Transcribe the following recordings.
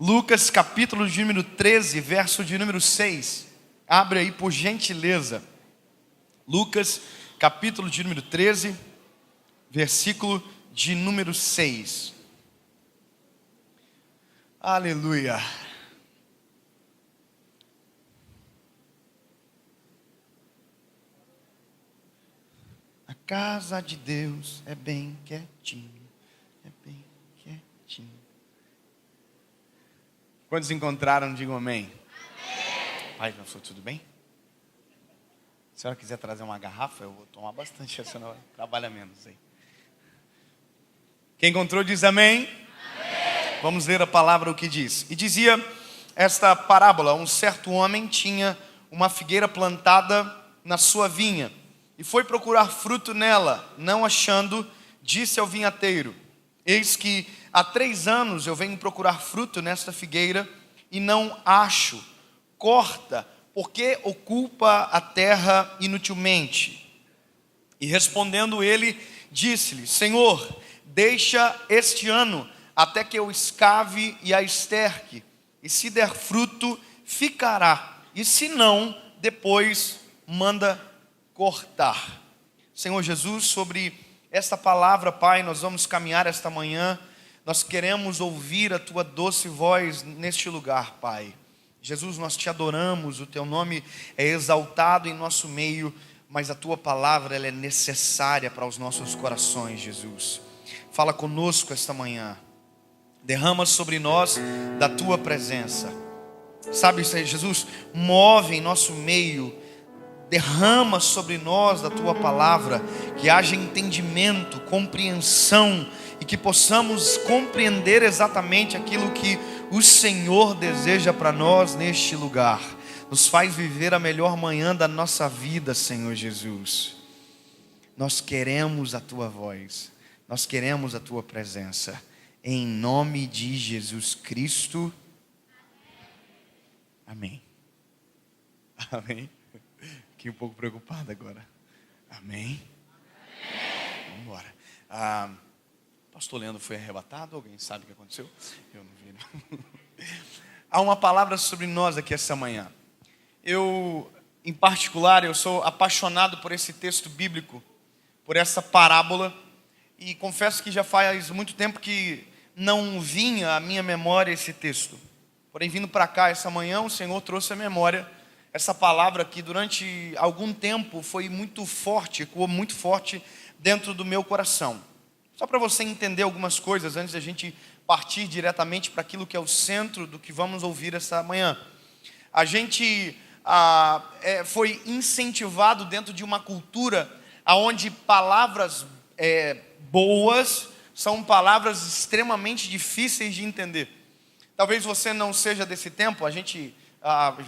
Lucas capítulo de número 13, verso de número 6. Abre aí por gentileza. Lucas capítulo de número 13, versículo de número 6. Aleluia. A casa de Deus é bem quietinho, é bem quietinho. Quantos encontraram, digam amém. Amém. Pai, pastor, tudo bem? Se a senhora quiser trazer uma garrafa, eu vou tomar bastante, a senhora trabalha menos aí. Quem encontrou diz amém. Amém. Vamos ler a palavra, o que diz. E dizia esta parábola: um certo homem tinha uma figueira plantada na sua vinha, e foi procurar fruto nela, não achando, disse ao vinhateiro: eis que há 3 anos eu venho procurar fruto nesta figueira, e não acho. Corta, porque ocupa a terra inutilmente. E respondendo ele, disse-lhe: Senhor, deixa este ano, até que eu escave e a esterque, e se der fruto, ficará, e se não, depois manda cortar. Senhor Jesus, sobre esta palavra, Pai, nós vamos caminhar esta manhã. Nós queremos ouvir a Tua doce voz neste lugar, Pai. Jesus, nós Te adoramos, o Teu nome é exaltado em nosso meio, mas a Tua palavra ela é necessária para os nossos corações, Jesus. Fala conosco esta manhã. Derrama sobre nós da Tua presença. Sabe, Jesus, move em nosso meio. Derrama sobre nós da Tua palavra, que haja entendimento, compreensão, e que possamos compreender exatamente aquilo que o Senhor deseja para nós neste lugar. Nos faz viver a melhor manhã da nossa vida, Senhor Jesus. Nós queremos a Tua voz, nós queremos a Tua presença, em nome de Jesus Cristo. Amém. Amém. Fiquei um pouco preocupado agora. Amém? Vamos embora. Pastor Leandro foi arrebatado? Alguém sabe o que aconteceu? Eu não vi, não. Há uma palavra sobre nós aqui essa manhã. Em particular, eu sou apaixonado por esse texto bíblico, por essa parábola, e confesso que já faz muito tempo que não vinha à minha memória esse texto. Porém, vindo para cá essa manhã, o Senhor trouxe à memória essa palavra que durante algum tempo foi muito forte, ecoou muito forte dentro do meu coração. Só para você entender algumas coisas antes da gente partir diretamente para aquilo que é o centro do que vamos ouvir essa manhã. A gente foi incentivado dentro de uma cultura onde palavras boas são palavras extremamente difíceis de entender. Talvez você não seja desse tempo, a gente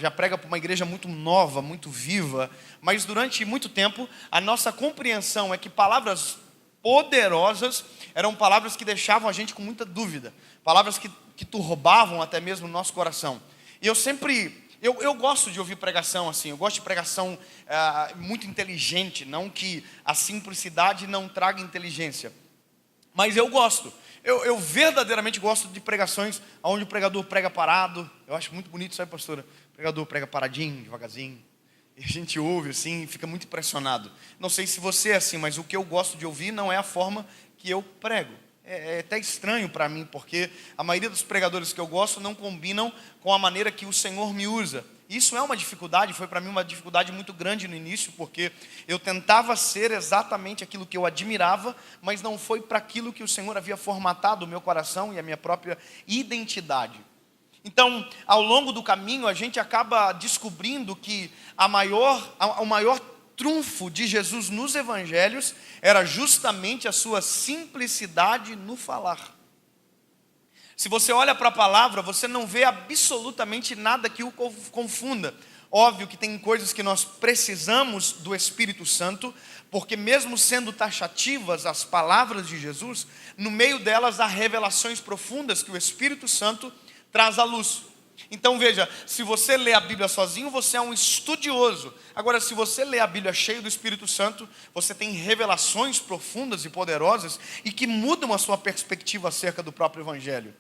já prega para uma igreja muito nova, muito viva, mas durante muito tempo a nossa compreensão é que palavras poderosas eram palavras que deixavam a gente com muita dúvida, palavras que turbavam até mesmo o nosso coração. E eu gosto de ouvir pregação assim, eu gosto de pregação muito inteligente, não que a simplicidade não traga inteligência, mas eu gosto. Eu verdadeiramente gosto de pregações onde o pregador prega parado. Eu acho muito bonito, sabe, pastora? O pregador prega paradinho, devagarzinho. E a gente ouve assim e fica muito impressionado. Não sei se você é assim, mas o que eu gosto de ouvir não é a forma que eu prego. É até estranho para mim, porque a maioria dos pregadores que eu gosto não combinam com a maneira que o Senhor me usa. Isso é uma dificuldade, foi para mim uma dificuldade muito grande no início, porque eu tentava ser exatamente aquilo que eu admirava, mas não foi para aquilo que o Senhor havia formatado o meu coração e a minha própria identidade. Então, ao longo do caminho, a gente acaba descobrindo que o maior trunfo de Jesus nos evangelhos era justamente a sua simplicidade no falar. Se você olha para a palavra, você não vê absolutamente nada que o confunda. Óbvio que tem coisas que nós precisamos do Espírito Santo, porque mesmo sendo taxativas as palavras de Jesus, no meio delas há revelações profundas que o Espírito Santo traz à luz. Então veja, se você lê a Bíblia sozinho, você é um estudioso. Agora, se você lê a Bíblia cheio do Espírito Santo, você tem revelações profundas e poderosas e que mudam a sua perspectiva acerca do próprio Evangelho.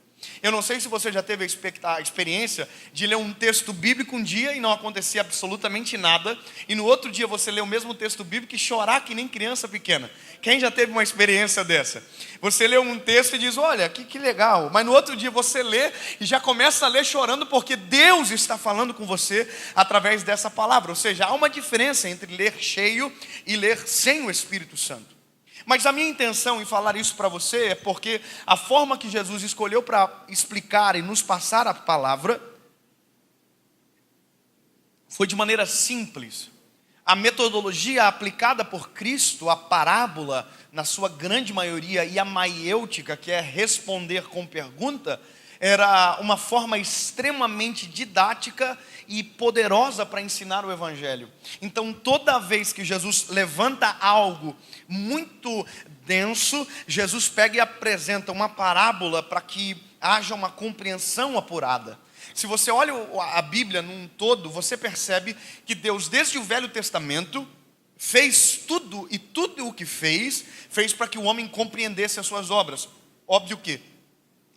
Eu não sei se você já teve a experiência de ler um texto bíblico um dia e não acontecer absolutamente nada, e no outro dia você lê o mesmo texto bíblico e chorar que nem criança pequena. Quem já teve uma experiência dessa? Você lê um texto e diz, olha, que legal, mas no outro dia você lê e já começa a ler chorando porque Deus está falando com você através dessa palavra. Ou seja, há uma diferença entre ler cheio e ler sem o Espírito Santo. Mas a minha intenção em falar isso para você é porque a forma que Jesus escolheu para explicar e nos passar a palavra foi de maneira simples. A metodologia aplicada por Cristo, a parábola, na sua grande maioria, e a maiêutica, que é responder com pergunta, era uma forma extremamente didática e poderosa para ensinar o Evangelho. Então, toda vez que Jesus levanta algo muito denso, Jesus pega e apresenta uma parábola para que haja uma compreensão apurada. Se você olha a Bíblia num todo, você percebe que Deus, desde o Velho Testamento, fez tudo, e tudo o que fez para que o homem compreendesse as suas obras. Óbvio que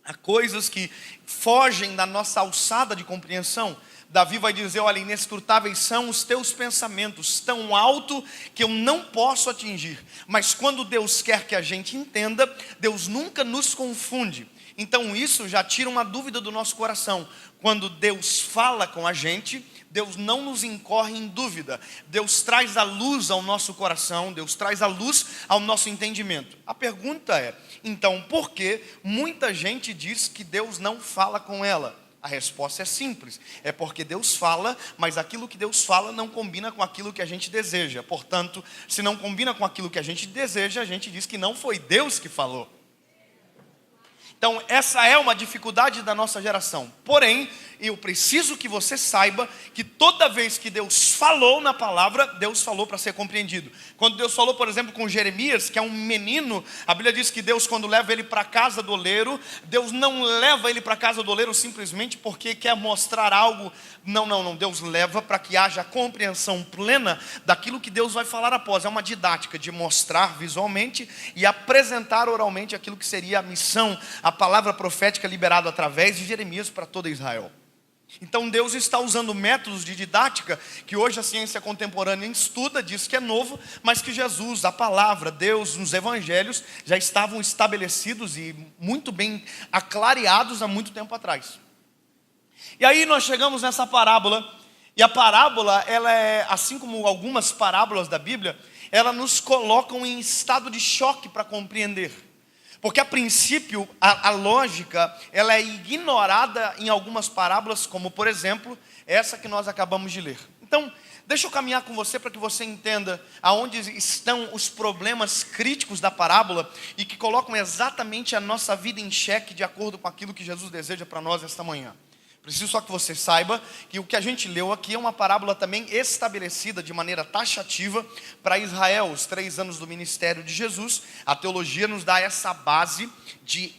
há coisas que fogem da nossa alçada de compreensão. Davi vai dizer, olha, inescrutáveis são os teus pensamentos, tão alto que eu não posso atingir. Mas quando Deus quer que a gente entenda, Deus nunca nos confunde. Então isso já tira uma dúvida do nosso coração. Quando Deus fala com a gente, Deus não nos incorre em dúvida. Deus traz a luz ao nosso coração, Deus traz a luz ao nosso entendimento. A pergunta é, então, por que muita gente diz que Deus não fala com ela? A resposta é simples, é porque Deus fala, mas aquilo que Deus fala não combina com aquilo que a gente deseja. Portanto, se não combina com aquilo que a gente deseja, a gente diz que não foi Deus que falou. Então, essa é uma dificuldade da nossa geração. Porém, eu preciso que você saiba que toda vez que Deus falou na palavra, Deus falou para ser compreendido. Quando Deus falou, por exemplo, com Jeremias, que é um menino, a Bíblia diz que Deus, quando leva ele para a casa do oleiro, Deus não leva ele para a casa do oleiro simplesmente porque quer mostrar algo. Não. Deus leva para que haja compreensão plena daquilo que Deus vai falar após. É uma didática de mostrar visualmente e apresentar oralmente aquilo que seria a missão, a palavra profética liberada através de Jeremias para toda Israel. Então Deus está usando métodos de didática que hoje a ciência contemporânea estuda, diz que é novo, mas que Jesus, a palavra, Deus, nos evangelhos já estavam estabelecidos e muito bem aclareados há muito tempo atrás. E aí nós chegamos nessa parábola, e a parábola, ela é, assim como algumas parábolas da Bíblia, ela nos colocam em estado de choque para compreender. Porque a princípio, a lógica, ela é ignorada em algumas parábolas, como por exemplo, essa que nós acabamos de ler. Então, deixa eu caminhar com você para que você entenda aonde estão os problemas críticos da parábola e que colocam exatamente a nossa vida em xeque de acordo com aquilo que Jesus deseja para nós esta manhã. Preciso só que você saiba que o que a gente leu aqui é uma parábola também estabelecida de maneira taxativa para Israel, os 3 anos do ministério de Jesus. A teologia nos dá essa base de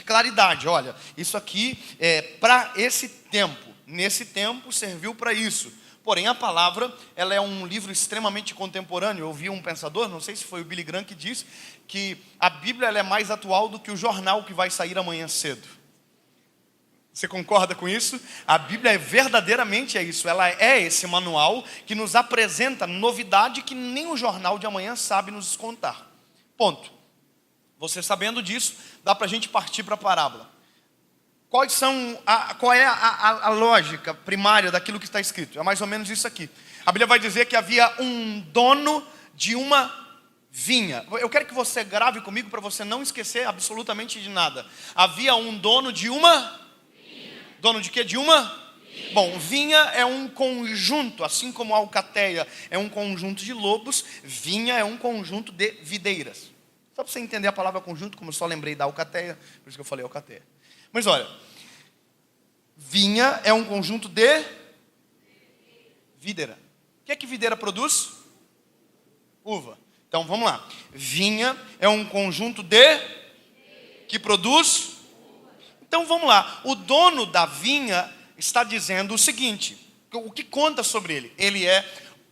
claridade. Olha, isso aqui é para esse tempo, nesse tempo serviu para isso. Porém, a palavra, ela é um livro extremamente contemporâneo. Eu ouvi um pensador, não sei se foi o Billy Graham, que disse que a Bíblia ela é mais atual do que o jornal que vai sair amanhã cedo. Você concorda com isso? A Bíblia verdadeiramente é isso. Ela é esse manual que nos apresenta novidade que nem o jornal de amanhã sabe nos contar. Ponto. Você sabendo disso, dá para a gente partir para a parábola. Qual é a lógica primária daquilo que está escrito? É mais ou menos isso aqui. A Bíblia vai dizer que havia um dono de uma vinha. Eu quero que você grave comigo para você não esquecer absolutamente de nada. Havia um dono de uma... Dono de quê? De uma? Vinha. Bom, vinha é um conjunto, assim como a alcateia é um conjunto de lobos, vinha é um conjunto de videiras. Só para você entender a palavra conjunto, como eu só lembrei da alcateia, por isso que eu falei alcateia. Mas olha, vinha é um conjunto de videira. O que é que videira produz? Uva. Então vamos lá. Vinha é um conjunto de que produz. Então vamos lá, o dono da vinha está dizendo o seguinte, o que conta sobre ele? Ele é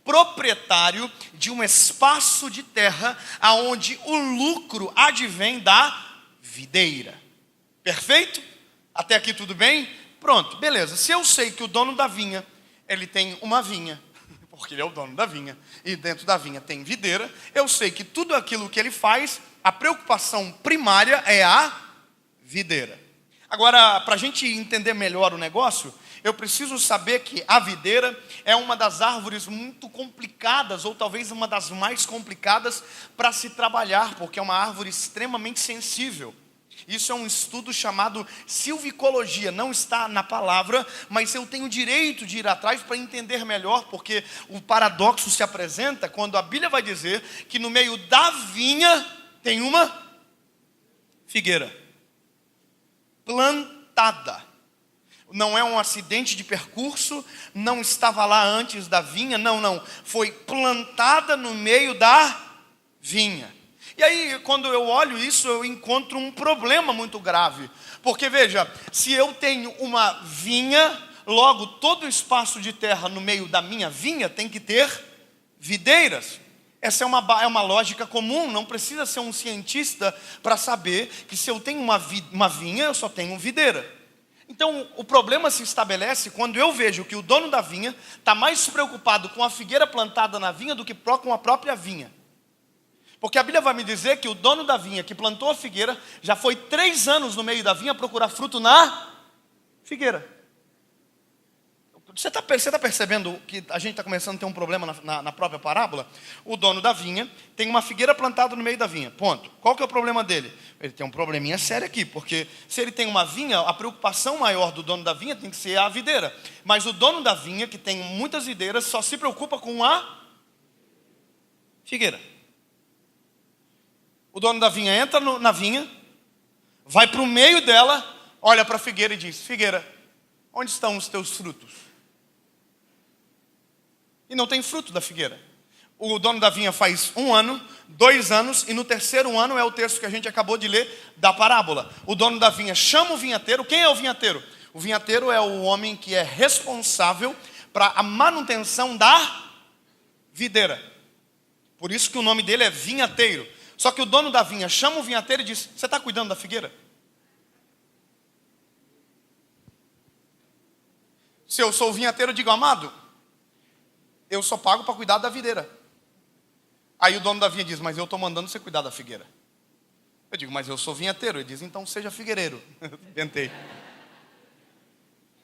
proprietário de um espaço de terra aonde o lucro advém da videira. Perfeito? Até aqui tudo bem? Pronto, beleza. Se eu sei que o dono da vinha, ele tem uma vinha, porque ele é o dono da vinha, e dentro da vinha tem videira, eu sei que tudo aquilo que ele faz, a preocupação primária é a videira. Agora, para a gente entender melhor o negócio, eu preciso saber que a videira é uma das árvores muito complicadas, ou talvez uma das mais complicadas para se trabalhar, porque é uma árvore extremamente sensível. Isso é um estudo chamado silvicologia, não está na palavra, mas eu tenho o direito de ir atrás para entender melhor, porque o paradoxo se apresenta quando a Bíblia vai dizer que no meio da vinha tem uma figueira plantada. Não é um acidente de percurso, não estava lá antes da vinha, não, foi plantada no meio da vinha. E aí, quando eu olho isso, eu encontro um problema muito grave. Porque, veja, se eu tenho uma vinha, logo todo o espaço de terra no meio da minha vinha tem que ter videiras. Essa é uma lógica comum, não precisa ser um cientista para saber que se eu tenho uma vinha, eu só tenho videira. Então, o problema se estabelece quando eu vejo que o dono da vinha está mais preocupado com a figueira plantada na vinha do que com a própria vinha. Porque a Bíblia vai me dizer que o dono da vinha que plantou a figueira já foi 3 anos no meio da vinha procurar fruto na figueira. Você está percebendo que a gente está começando a ter um problema na própria parábola? O dono da vinha tem uma figueira plantada no meio da vinha, ponto. Qual que é o problema dele? Ele tem um probleminha sério aqui, porque se ele tem uma vinha, a preocupação maior do dono da vinha tem que ser a videira. Mas o dono da vinha, que tem muitas videiras, só se preocupa com a figueira. O dono da vinha entra na vinha, vai para o meio dela, olha para a figueira e diz: figueira, onde estão os teus frutos? E não tem fruto da figueira. O dono da vinha faz 1 ano, 2 anos, e no 3º ano é o texto que a gente acabou de ler da parábola. O dono da vinha chama o vinhateiro. Quem é o vinhateiro? O vinhateiro é o homem que é responsável para a manutenção da videira. Por isso que o nome dele é vinhateiro. Só que o dono da vinha chama o vinhateiro e diz: você está cuidando da figueira? Se eu sou o vinhateiro, eu digo: amado, eu só pago para cuidar da videira. Aí o dono da vinha diz: mas eu estou mandando você cuidar da figueira. Eu digo: mas eu sou vinhateiro. Ele diz: então seja figueireiro. Tentei.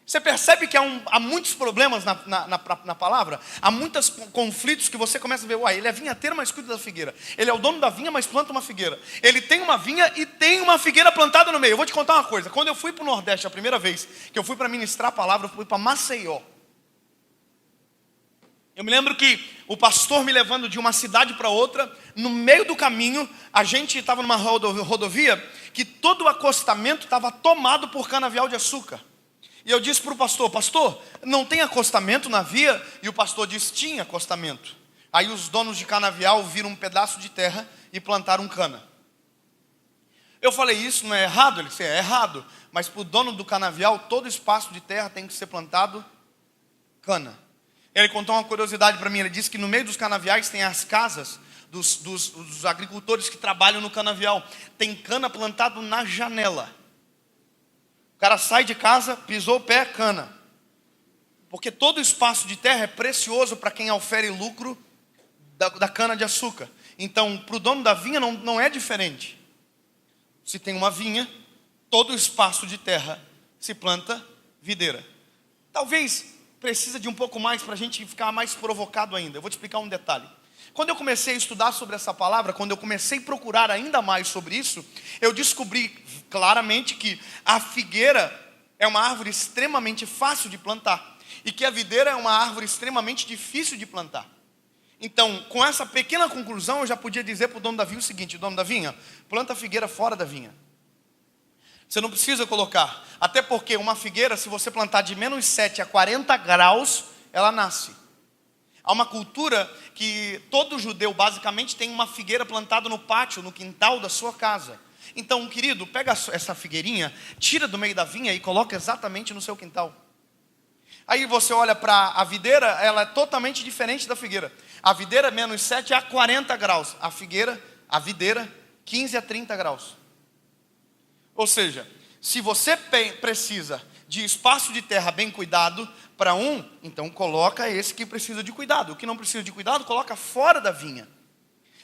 Você percebe que há muitos problemas na palavra? Há muitos conflitos que você começa a ver: uai, ele é vinhateiro, mas cuida da figueira. Ele é o dono da vinha, mas planta uma figueira. Ele tem uma vinha e tem uma figueira plantada no meio. Eu vou te contar uma coisa. Quando eu fui para o Nordeste a primeira vez, que eu fui para ministrar a palavra, eu fui para Maceió. Eu me lembro que o pastor me levando de uma cidade para outra, no meio do caminho, a gente estava numa rodovia que todo o acostamento estava tomado por canavial de açúcar. E eu disse para o pastor: pastor, não tem acostamento na via? E o pastor disse: tinha acostamento. Aí os donos de canavial viram um pedaço de terra e plantaram cana. Eu falei: isso não é errado? Ele disse: é errado, mas para o dono do canavial, todo espaço de terra tem que ser plantado cana. Ele contou uma curiosidade para mim. Ele disse que no meio dos canaviais tem as casas dos agricultores que trabalham no canavial. Tem cana plantado na janela. O cara sai de casa, pisou o pé, cana. Porque todo espaço de terra é precioso para quem ofere lucro da cana de açúcar. Então, para o dono da vinha não é diferente. Se tem uma vinha, todo espaço de terra se planta videira. Talvez precisa de um pouco mais para a gente ficar mais provocado ainda. Eu vou te explicar um detalhe. Quando eu comecei a estudar sobre essa palavra, quando eu comecei a procurar ainda mais sobre isso, eu descobri claramente que a figueira é uma árvore extremamente fácil de plantar e que a videira é uma árvore extremamente difícil de plantar. Então, com essa pequena conclusão, eu já podia dizer para o dono da vinha o seguinte: dono da vinha, planta a figueira fora da vinha. Você não precisa colocar, até porque uma figueira, se você plantar de -7 a 40 graus, ela nasce. Há uma cultura que todo judeu basicamente tem uma figueira plantada no pátio, no quintal da sua casa. Então, querido, pega essa figueirinha, tira do meio da vinha e coloca exatamente no seu quintal. Aí você olha para a videira, ela é totalmente diferente da figueira. A videira -7 a 40 graus, a videira 15 a 30 graus. Ou seja, Se você precisa de espaço de terra bem cuidado para então coloca esse que precisa de cuidado. O que não precisa de cuidado, coloca fora da vinha.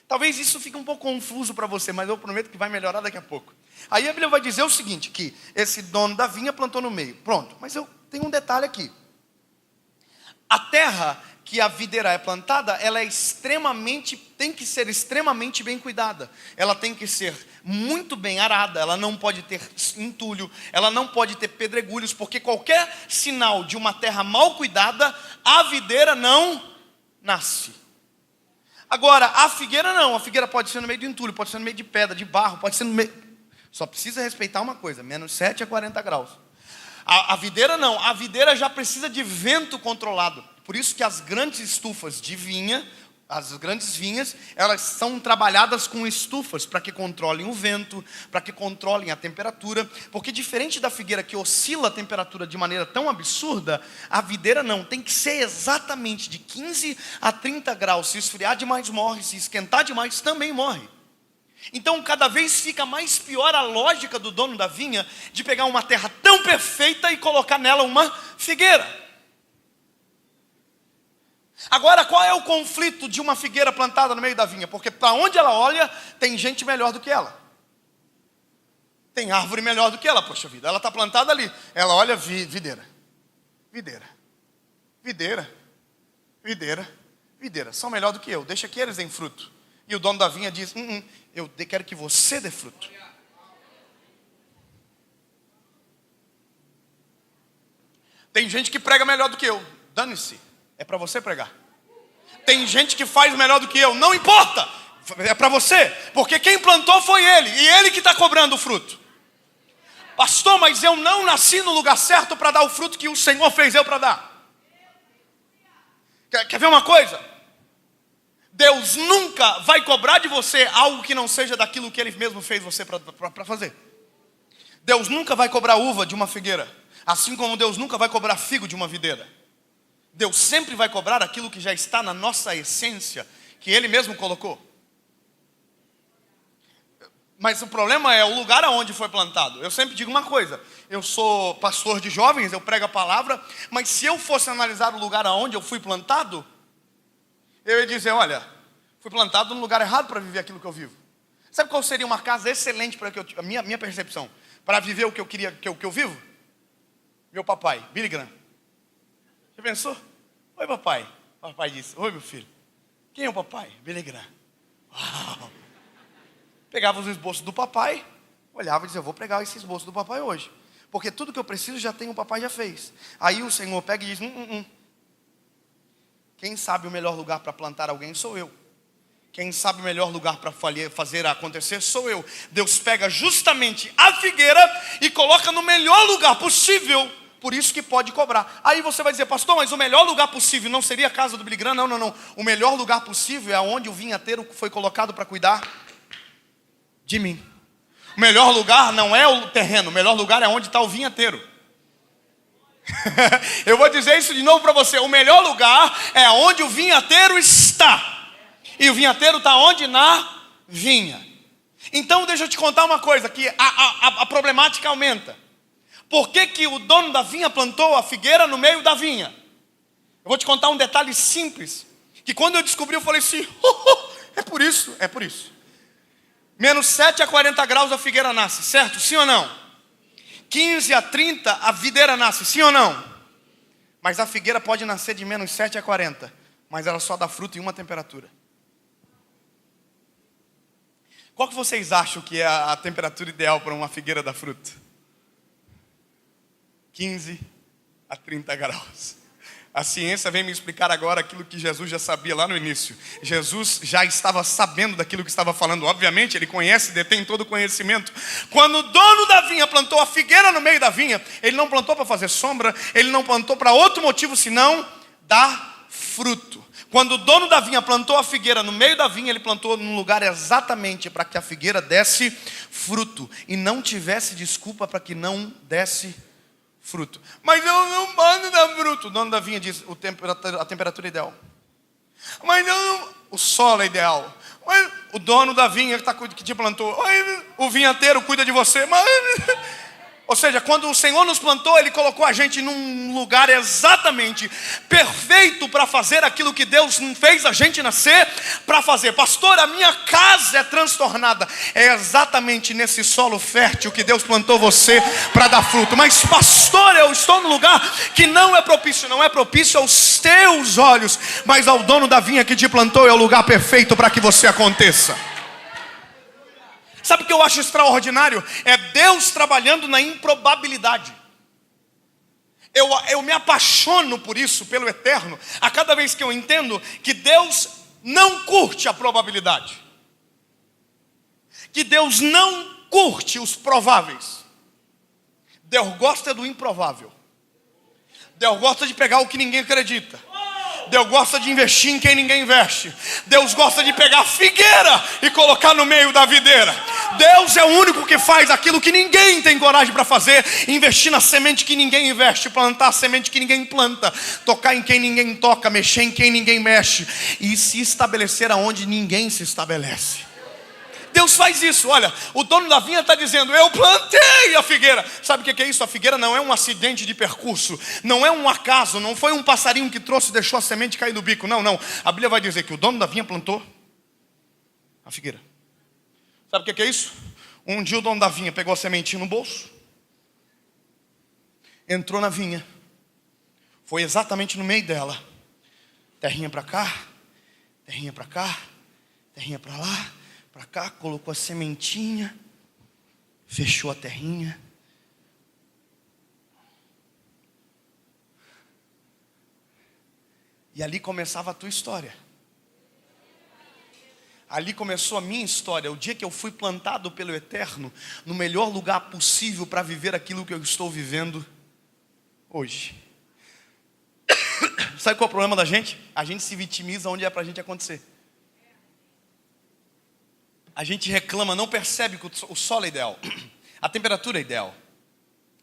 Talvez isso fique um pouco confuso para você, mas eu prometo que vai melhorar daqui a pouco. Aí a Bíblia vai dizer o seguinte, que esse dono da vinha plantou no meio. Pronto, mas eu tenho um detalhe aqui. A terra que a videira é plantada, ela tem que ser extremamente bem cuidada. Ela tem que ser muito bem arada, ela não pode ter entulho, ela não pode ter pedregulhos, porque qualquer sinal de uma terra mal cuidada, a videira não nasce. Agora, a figueira não, a figueira pode ser no meio de entulho, pode ser no meio de pedra, de barro, pode ser no meio... Só precisa respeitar uma coisa, menos 7 a 40 graus. A videira não, a videira já precisa de vento controlado. Por isso que as grandes estufas de vinha, as grandes vinhas, elas são trabalhadas com estufas para que controlem o vento, para que controlem a temperatura. Porque diferente da figueira que oscila a temperatura de maneira tão absurda, a videira não, tem que ser exatamente de 15 a 30 graus. Se esfriar demais morre, se esquentar demais também morre. Então cada vez fica mais pior a lógica do dono da vinha de pegar uma terra tão perfeita e colocar nela uma figueira. Agora, qual é o conflito de uma figueira plantada no meio da vinha? Porque para onde ela olha, tem gente melhor do que ela. Tem árvore melhor do que ela, poxa vida. Ela está plantada ali. Ela olha, videira. Videira. Videira. Videira. Videira. São melhor do que eu. Deixa que eles deem fruto. E o dono da vinha diz, eu quero que você dê fruto. Tem gente que prega melhor do que eu. Dane-se. É para você pregar. Tem gente que faz melhor do que eu. Não importa. É para você. Porque quem plantou foi ele. E ele que está cobrando o fruto. Pastor, mas eu não nasci no lugar certo para dar o fruto que o Senhor fez eu para dar. Quer ver uma coisa? Deus nunca vai cobrar de você algo que não seja daquilo que Ele mesmo fez você para fazer. Deus nunca vai cobrar uva de uma figueira. Assim como Deus nunca vai cobrar figo de uma videira. Deus sempre vai cobrar aquilo que já está na nossa essência, que Ele mesmo colocou. Mas o problema é o lugar aonde foi plantado. Eu sempre digo uma coisa, eu sou pastor de jovens, eu prego a palavra, mas se eu fosse analisar o lugar aonde eu fui plantado, eu ia dizer, olha, fui plantado no lugar errado para viver aquilo que eu vivo. Sabe qual seria uma casa excelente para a minha percepção, para viver o que eu queria, que eu vivo? Meu papai, Billy Graham. Você pensou? Oi, papai. O papai disse, oi, meu filho. Quem é o papai? Billy Graham. Uau. Pegava os esboços do papai, olhava e dizia, eu vou pregar esse esboço do papai hoje. Porque tudo que eu preciso já tem, o papai já fez. Aí o Senhor pega e diz, Quem sabe o melhor lugar para plantar alguém sou eu. Quem sabe o melhor lugar para fazer acontecer sou eu. Deus pega justamente a figueira e coloca no melhor lugar possível. Por isso que pode cobrar. Aí você vai dizer, pastor, mas o melhor lugar possível não seria a casa do Billy Graham? Não. O melhor lugar possível é onde o vinhateiro foi colocado para cuidar de mim. O melhor lugar não é o terreno. O melhor lugar é onde está o vinhateiro. Eu vou dizer isso de novo para você. O melhor lugar é onde o vinhateiro está. E o vinhateiro está onde? Na vinha. Então deixa eu te contar uma coisa, que a problemática aumenta. Por que o dono da vinha plantou a figueira no meio da vinha? Eu vou te contar um detalhe simples, que quando eu descobri eu falei assim, é por isso. Menos 7 a 40 graus a figueira nasce, certo? Sim ou não? 15 a 30 a videira nasce, sim ou não? Mas a figueira pode nascer de menos 7 a 40, mas ela só dá fruto em uma temperatura. Qual que vocês acham que é a temperatura ideal para uma figueira dar fruto? 15 a 30 graus. A ciência vem me explicar agora aquilo que Jesus já sabia lá no início. Jesus já estava sabendo daquilo que estava falando. Obviamente, ele conhece, detém todo o conhecimento. Quando o dono da vinha plantou a figueira no meio da vinha, ele não plantou para fazer sombra, ele não plantou para outro motivo senão dar fruto. Quando o dono da vinha plantou a figueira no meio da vinha, ele plantou num lugar exatamente para que a figueira desse fruto e não tivesse desculpa para que não desse fruto. Mas eu não mando dar fruto. O dono da vinha diz a temperatura ideal. Mas o solo é ideal. Mas o dono da vinha que te plantou, o vinhateiro cuida de você. Mas Ou seja, quando o Senhor nos plantou, Ele colocou a gente num lugar exatamente perfeito para fazer aquilo que Deus fez a gente nascer para fazer. Pastor, a minha casa é transtornada. É exatamente nesse solo fértil que Deus plantou você para dar fruto. Mas pastor, eu estou num lugar que não é propício. Não é propício aos teus olhos, mas ao dono da vinha que te plantou é o lugar perfeito para que você aconteça. Sabe o que eu acho extraordinário? É Deus trabalhando na improbabilidade. Eu me apaixono por isso, pelo eterno, a cada vez que eu entendo que Deus não curte a probabilidade. Que Deus não curte os prováveis. Deus gosta do improvável. Deus gosta de pegar o que ninguém acredita. Deus gosta de investir em quem ninguém investe. Deus gosta de pegar a figueira e colocar no meio da videira. Deus é o único que faz aquilo que ninguém tem coragem para fazer. Investir na semente que ninguém investe. Plantar a semente que ninguém planta. Tocar em quem ninguém toca. Mexer em quem ninguém mexe. E se estabelecer aonde ninguém se estabelece. Deus faz isso. Olha, o dono da vinha está dizendo: eu plantei a figueira. Sabe o que é isso? A figueira não é um acidente de percurso, não é um acaso, não foi um passarinho que trouxe e deixou a semente cair no bico. Não, não. A Bíblia vai dizer que o dono da vinha plantou a figueira. Sabe o que é isso? Um dia o dono da vinha pegou a sementinha no bolso, entrou na vinha, foi exatamente no meio dela. Terrinha para cá, terrinha para cá, terrinha para lá, para cá, colocou a sementinha, fechou a terrinha. E ali começava a tua história. Ali começou a minha história. O dia que eu fui plantado pelo Eterno no melhor lugar possível para viver aquilo que eu estou vivendo hoje. Sabe qual é o problema da gente? A gente se vitimiza onde é para a gente acontecer. A gente reclama, não percebe que o solo é ideal, a temperatura é ideal,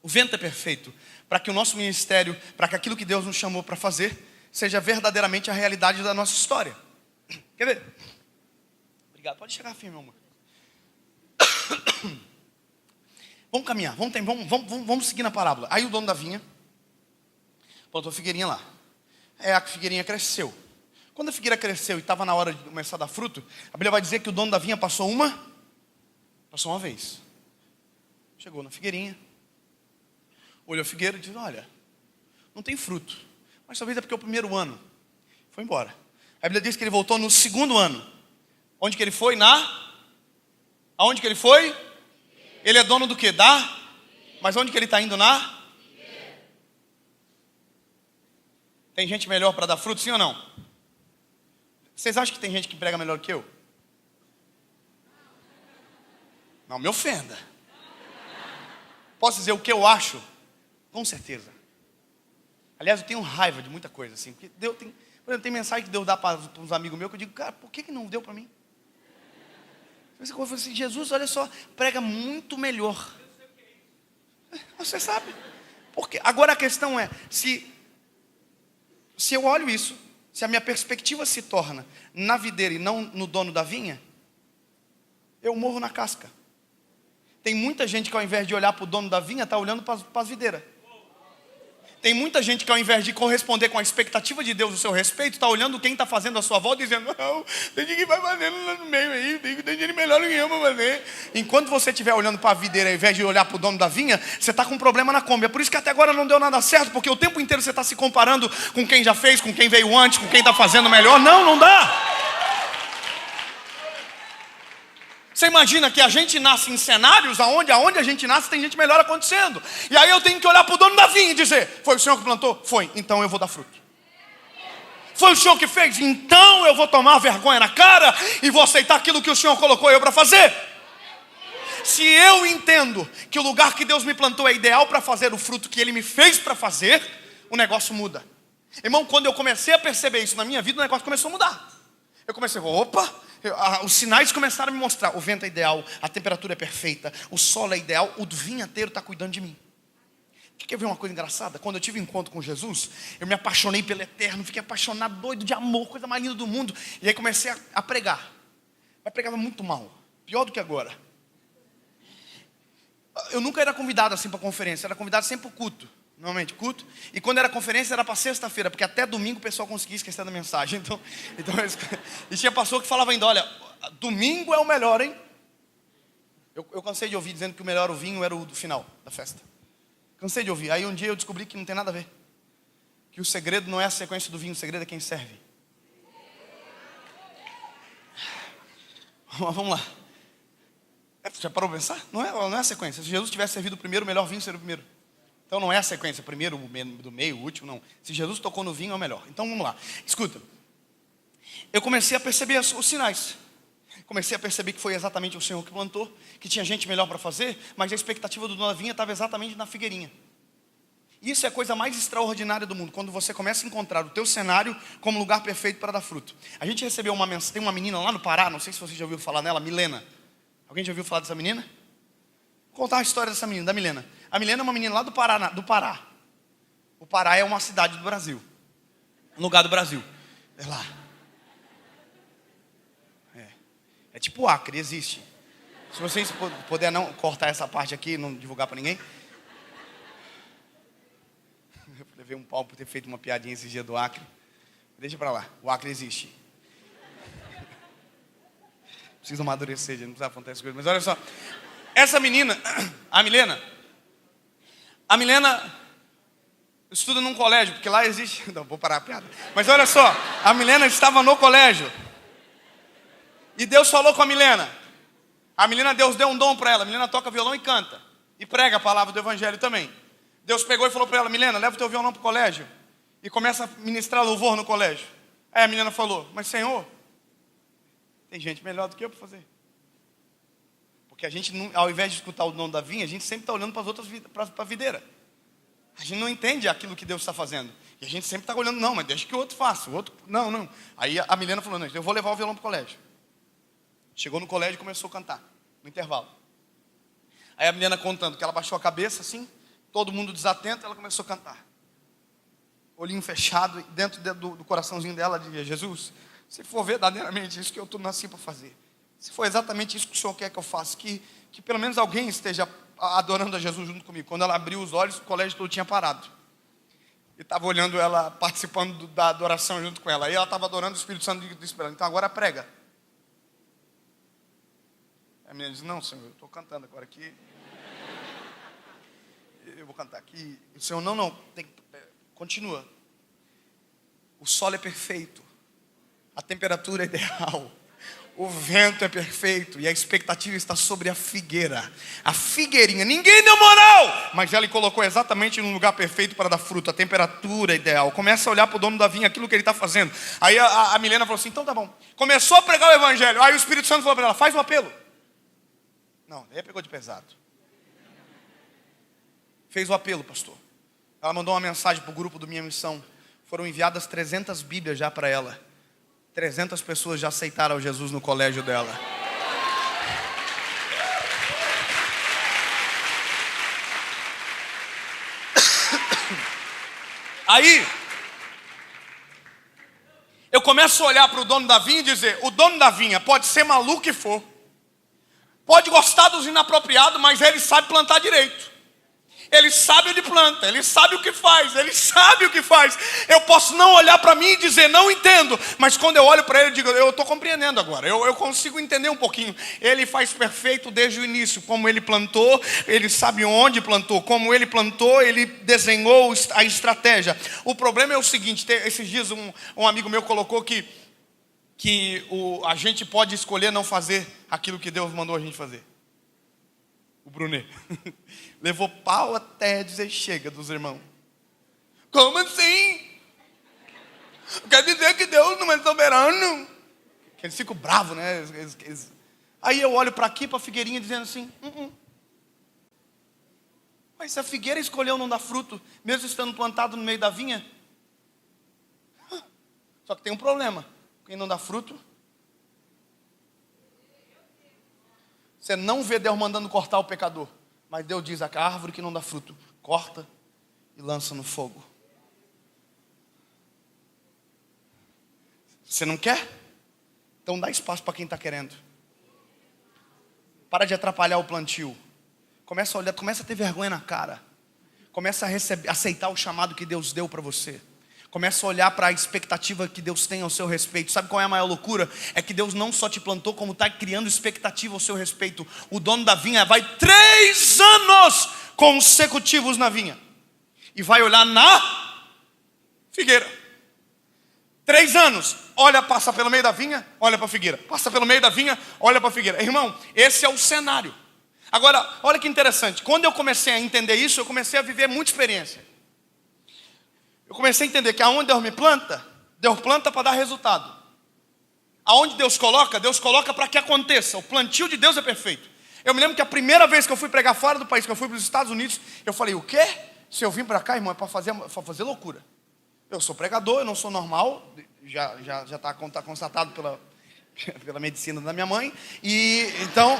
o vento é perfeito, para que o nosso ministério, para que aquilo que Deus nos chamou para fazer, seja verdadeiramente a realidade da nossa história. Quer ver? Obrigado, pode chegar firme, meu amor. Vamos caminhar, vamos seguir na parábola. Aí o dono da vinha plantou a figueirinha lá. A figueirinha cresceu. Quando a figueira cresceu e estava na hora de começar a dar fruto, a Bíblia vai dizer que o dono da vinha passou uma vez. Chegou na figueirinha, olhou a figueira e disse: olha, não tem fruto, mas talvez é porque é o primeiro ano. Foi embora. A Bíblia diz que ele voltou no segundo ano. Onde que ele foi? Aonde que ele foi? Ele é dono do que? Mas onde que ele está indo? Tem gente melhor para dar fruto, sim ou não? Vocês acham que tem gente que prega melhor que eu? Não me ofenda. Posso dizer o que eu acho? Com certeza. Aliás, eu tenho raiva de muita coisa assim. Porque Deus tem, por exemplo, tem mensagem que Deus dá para uns amigos meus que eu digo: cara, por que não deu para mim? Eu falo assim: Jesus, olha só, prega muito melhor. Você sabe. Porque agora a questão é, se eu olho isso, se a minha perspectiva se torna na videira e não no dono da vinha, eu morro na casca. Tem muita gente que ao invés de olhar para o dono da vinha, está olhando para as videiras. Tem muita gente que ao invés de corresponder com a expectativa de Deus, o seu respeito, está olhando quem está fazendo a sua volta, dizendo: não, tem gente que vai fazendo lá no meio aí, tem gente melhor do que eu para fazer. Enquanto você estiver olhando para a videira ao invés de olhar para o dono da vinha, você está com um problema na Kombi. É por isso que até agora não deu nada certo, porque o tempo inteiro você está se comparando com quem já fez, com quem veio antes, com quem está fazendo melhor. Não dá. Você imagina que a gente nasce em cenários aonde a gente nasce tem gente melhor acontecendo. E aí eu tenho que olhar para o dono da vinha e dizer: foi o Senhor que plantou? Foi, então eu vou dar fruto. Foi o Senhor que fez? Então eu vou tomar vergonha na cara e vou aceitar aquilo que o Senhor colocou eu para fazer. Se eu entendo que o lugar que Deus me plantou é ideal para fazer o fruto que Ele me fez para fazer, o negócio muda. Irmão, quando eu comecei a perceber isso na minha vida, o negócio começou a mudar. Eu comecei: opa, os sinais começaram a me mostrar. O vento é ideal, a temperatura é perfeita, o solo é ideal, o vinhateiro está cuidando de mim. Quer ver uma coisa engraçada? Quando eu tive um encontro com Jesus, eu me apaixonei pelo Eterno, fiquei apaixonado, doido de amor, coisa mais linda do mundo. E aí comecei a pregar. Mas pregava muito mal, pior do que agora. Eu nunca era convidado assim para conferência, era convidado sempre para o culto. Normalmente culto. E quando era conferência era para sexta-feira, porque até domingo o pessoal conseguia esquecer da mensagem. Então e tinha pastor que falava ainda, olha, domingo é o melhor, hein? Eu cansei de ouvir dizendo que o melhor o vinho era o do final da festa. Cansei de ouvir. Aí um dia eu descobri que não tem nada a ver. Que o segredo não é a sequência do vinho, o segredo é quem serve. Vamos lá. Já parou para pensar? Não é a sequência. Se Jesus tivesse servido o primeiro, o melhor vinho seria o primeiro. Então não é a sequência, primeiro, do meio, o último, não. Se Jesus tocou no vinho, é o melhor. Então vamos lá. Escuta. Eu comecei a perceber os sinais. Comecei a perceber que foi exatamente o Senhor que plantou, que tinha gente melhor para fazer, mas a expectativa do dono da vinha estava exatamente na figueirinha. Isso é a coisa mais extraordinária do mundo, quando você começa a encontrar o teu cenário como lugar perfeito para dar fruto. A gente recebeu uma mensagem, tem uma menina lá no Pará, não sei se você já ouviu falar nela, Milena. Alguém já ouviu falar dessa menina? Vou contar a história dessa menina, da Milena. A Milena é uma menina lá do Pará. O Pará é uma cidade do Brasil. Um lugar do Brasil. É lá. É tipo o Acre, existe. Se vocês puderem não cortar essa parte aqui e não divulgar para ninguém. Eu levei um pau por ter feito uma piadinha esse dia do Acre. Deixa para lá, o Acre existe. Preciso amadurecer, gente, não precisa apontar essas coisas. Mas olha só, essa menina, a Milena estuda num colégio, porque lá existe... Não, vou parar a piada. Mas olha só, a Milena estava no colégio. E Deus falou com a Milena. A Milena, Deus deu um dom para ela. A Milena toca violão e canta. E prega a palavra do evangelho também. Deus pegou e falou para ela, Milena, leva o teu violão para o colégio. E começa a ministrar louvor no colégio. Aí a Milena falou, mas Senhor, tem gente melhor do que eu para fazer. Porque a gente, ao invés de escutar o dom da vinha, a gente sempre está olhando para as outras, para a videira. A gente não entende aquilo que Deus está fazendo. E a gente sempre está olhando, não, mas deixa que o outro faça. O outro, não. Aí a Milena falou, não, eu vou levar o violão para o colégio. Chegou no colégio e começou a cantar, no intervalo. Aí a menina contando que ela baixou a cabeça assim, todo mundo desatento, ela começou a cantar. Olhinho fechado, dentro do coraçãozinho dela dizia, Jesus, se for verdadeiramente isso que eu nasci para fazer, se for exatamente isso que o Senhor quer que eu faça, que pelo menos alguém esteja adorando a Jesus junto comigo. Quando ela abriu os olhos, o colégio todo tinha parado. E estava olhando ela, participando da adoração junto com ela. Aí ela estava adorando o Espírito Santo esperando. Então agora prega. A menina diz, não, Senhor, eu estou cantando agora aqui. Eu vou cantar aqui. E o Senhor, não, continua. O solo é perfeito. A temperatura é ideal. O vento é perfeito. E a expectativa está sobre a figueira. A figueirinha. Ninguém deu moral. Mas ela colocou exatamente no lugar perfeito para dar fruto. A temperatura é ideal. Começa a olhar para o dono da vinha, aquilo que ele está fazendo. Aí a Milena falou assim, então tá bom. Começou a pregar o evangelho. Aí o Espírito Santo falou para ela, faz um apelo. Não, aí pegou de pesado. Fez o apelo, pastor. Ela mandou uma mensagem para o grupo do Minha Missão. Foram enviadas 300 Bíblias já para ela. 300 pessoas já aceitaram Jesus no colégio dela. Aí, eu começo a olhar para o dono da vinha e dizer, o dono da vinha pode ser maluco que for. Pode gostar dos inapropriados, mas ele sabe plantar direito. Ele sabe onde planta, ele sabe o que faz, Eu posso não olhar para mim e dizer, não entendo. Mas quando eu olho para ele, eu digo, eu estou compreendendo agora. Eu consigo entender um pouquinho. Ele faz perfeito desde o início. Como ele plantou, ele sabe onde plantou. Como ele plantou, ele desenhou a estratégia. O problema é o seguinte, esses dias um amigo meu colocou que a gente pode escolher não fazer aquilo que Deus mandou a gente fazer. O Brunet. Levou pau até dizer chega dos irmãos. Como assim? Quer dizer que Deus não é soberano? Eles ficam bravos, né? Aí eu olho para aqui, para a figueirinha, dizendo assim, Mas se a figueira escolheu não dar fruto, mesmo estando plantado no meio da vinha, só que tem um problema. Quem não dá fruto, você não vê Deus mandando cortar o pecador. Mas Deus diz, a árvore que não dá fruto, corta e lança no fogo. Você não quer? Então dá espaço para quem está querendo. Para de atrapalhar o plantio. Começa a olhar, começa a ter vergonha na cara. Começa a aceitar o chamado que Deus deu para você. Começa a olhar para a expectativa que Deus tem ao seu respeito. Sabe qual é a maior loucura? É que Deus não só te plantou, como está criando expectativa ao seu respeito. O dono da vinha vai 3 anos consecutivos na vinha. E vai olhar na figueira. 3 anos. Olha, passa pelo meio da vinha, olha para a figueira. Passa pelo meio da vinha, olha para a figueira. Irmão, esse é o cenário. Agora, olha que interessante. Quando eu comecei a entender isso, eu comecei a viver muita experiência. Eu comecei a entender que aonde Deus me planta, Deus planta para dar resultado. Aonde Deus coloca para que aconteça. O plantio de Deus é perfeito. Eu me lembro que a primeira vez que eu fui pregar fora do país, que eu fui para os Estados Unidos, eu falei, o quê? Se eu vim para cá, irmão, é para fazer loucura. Eu sou pregador, eu não sou normal, já está constatado pela medicina da minha mãe. E então,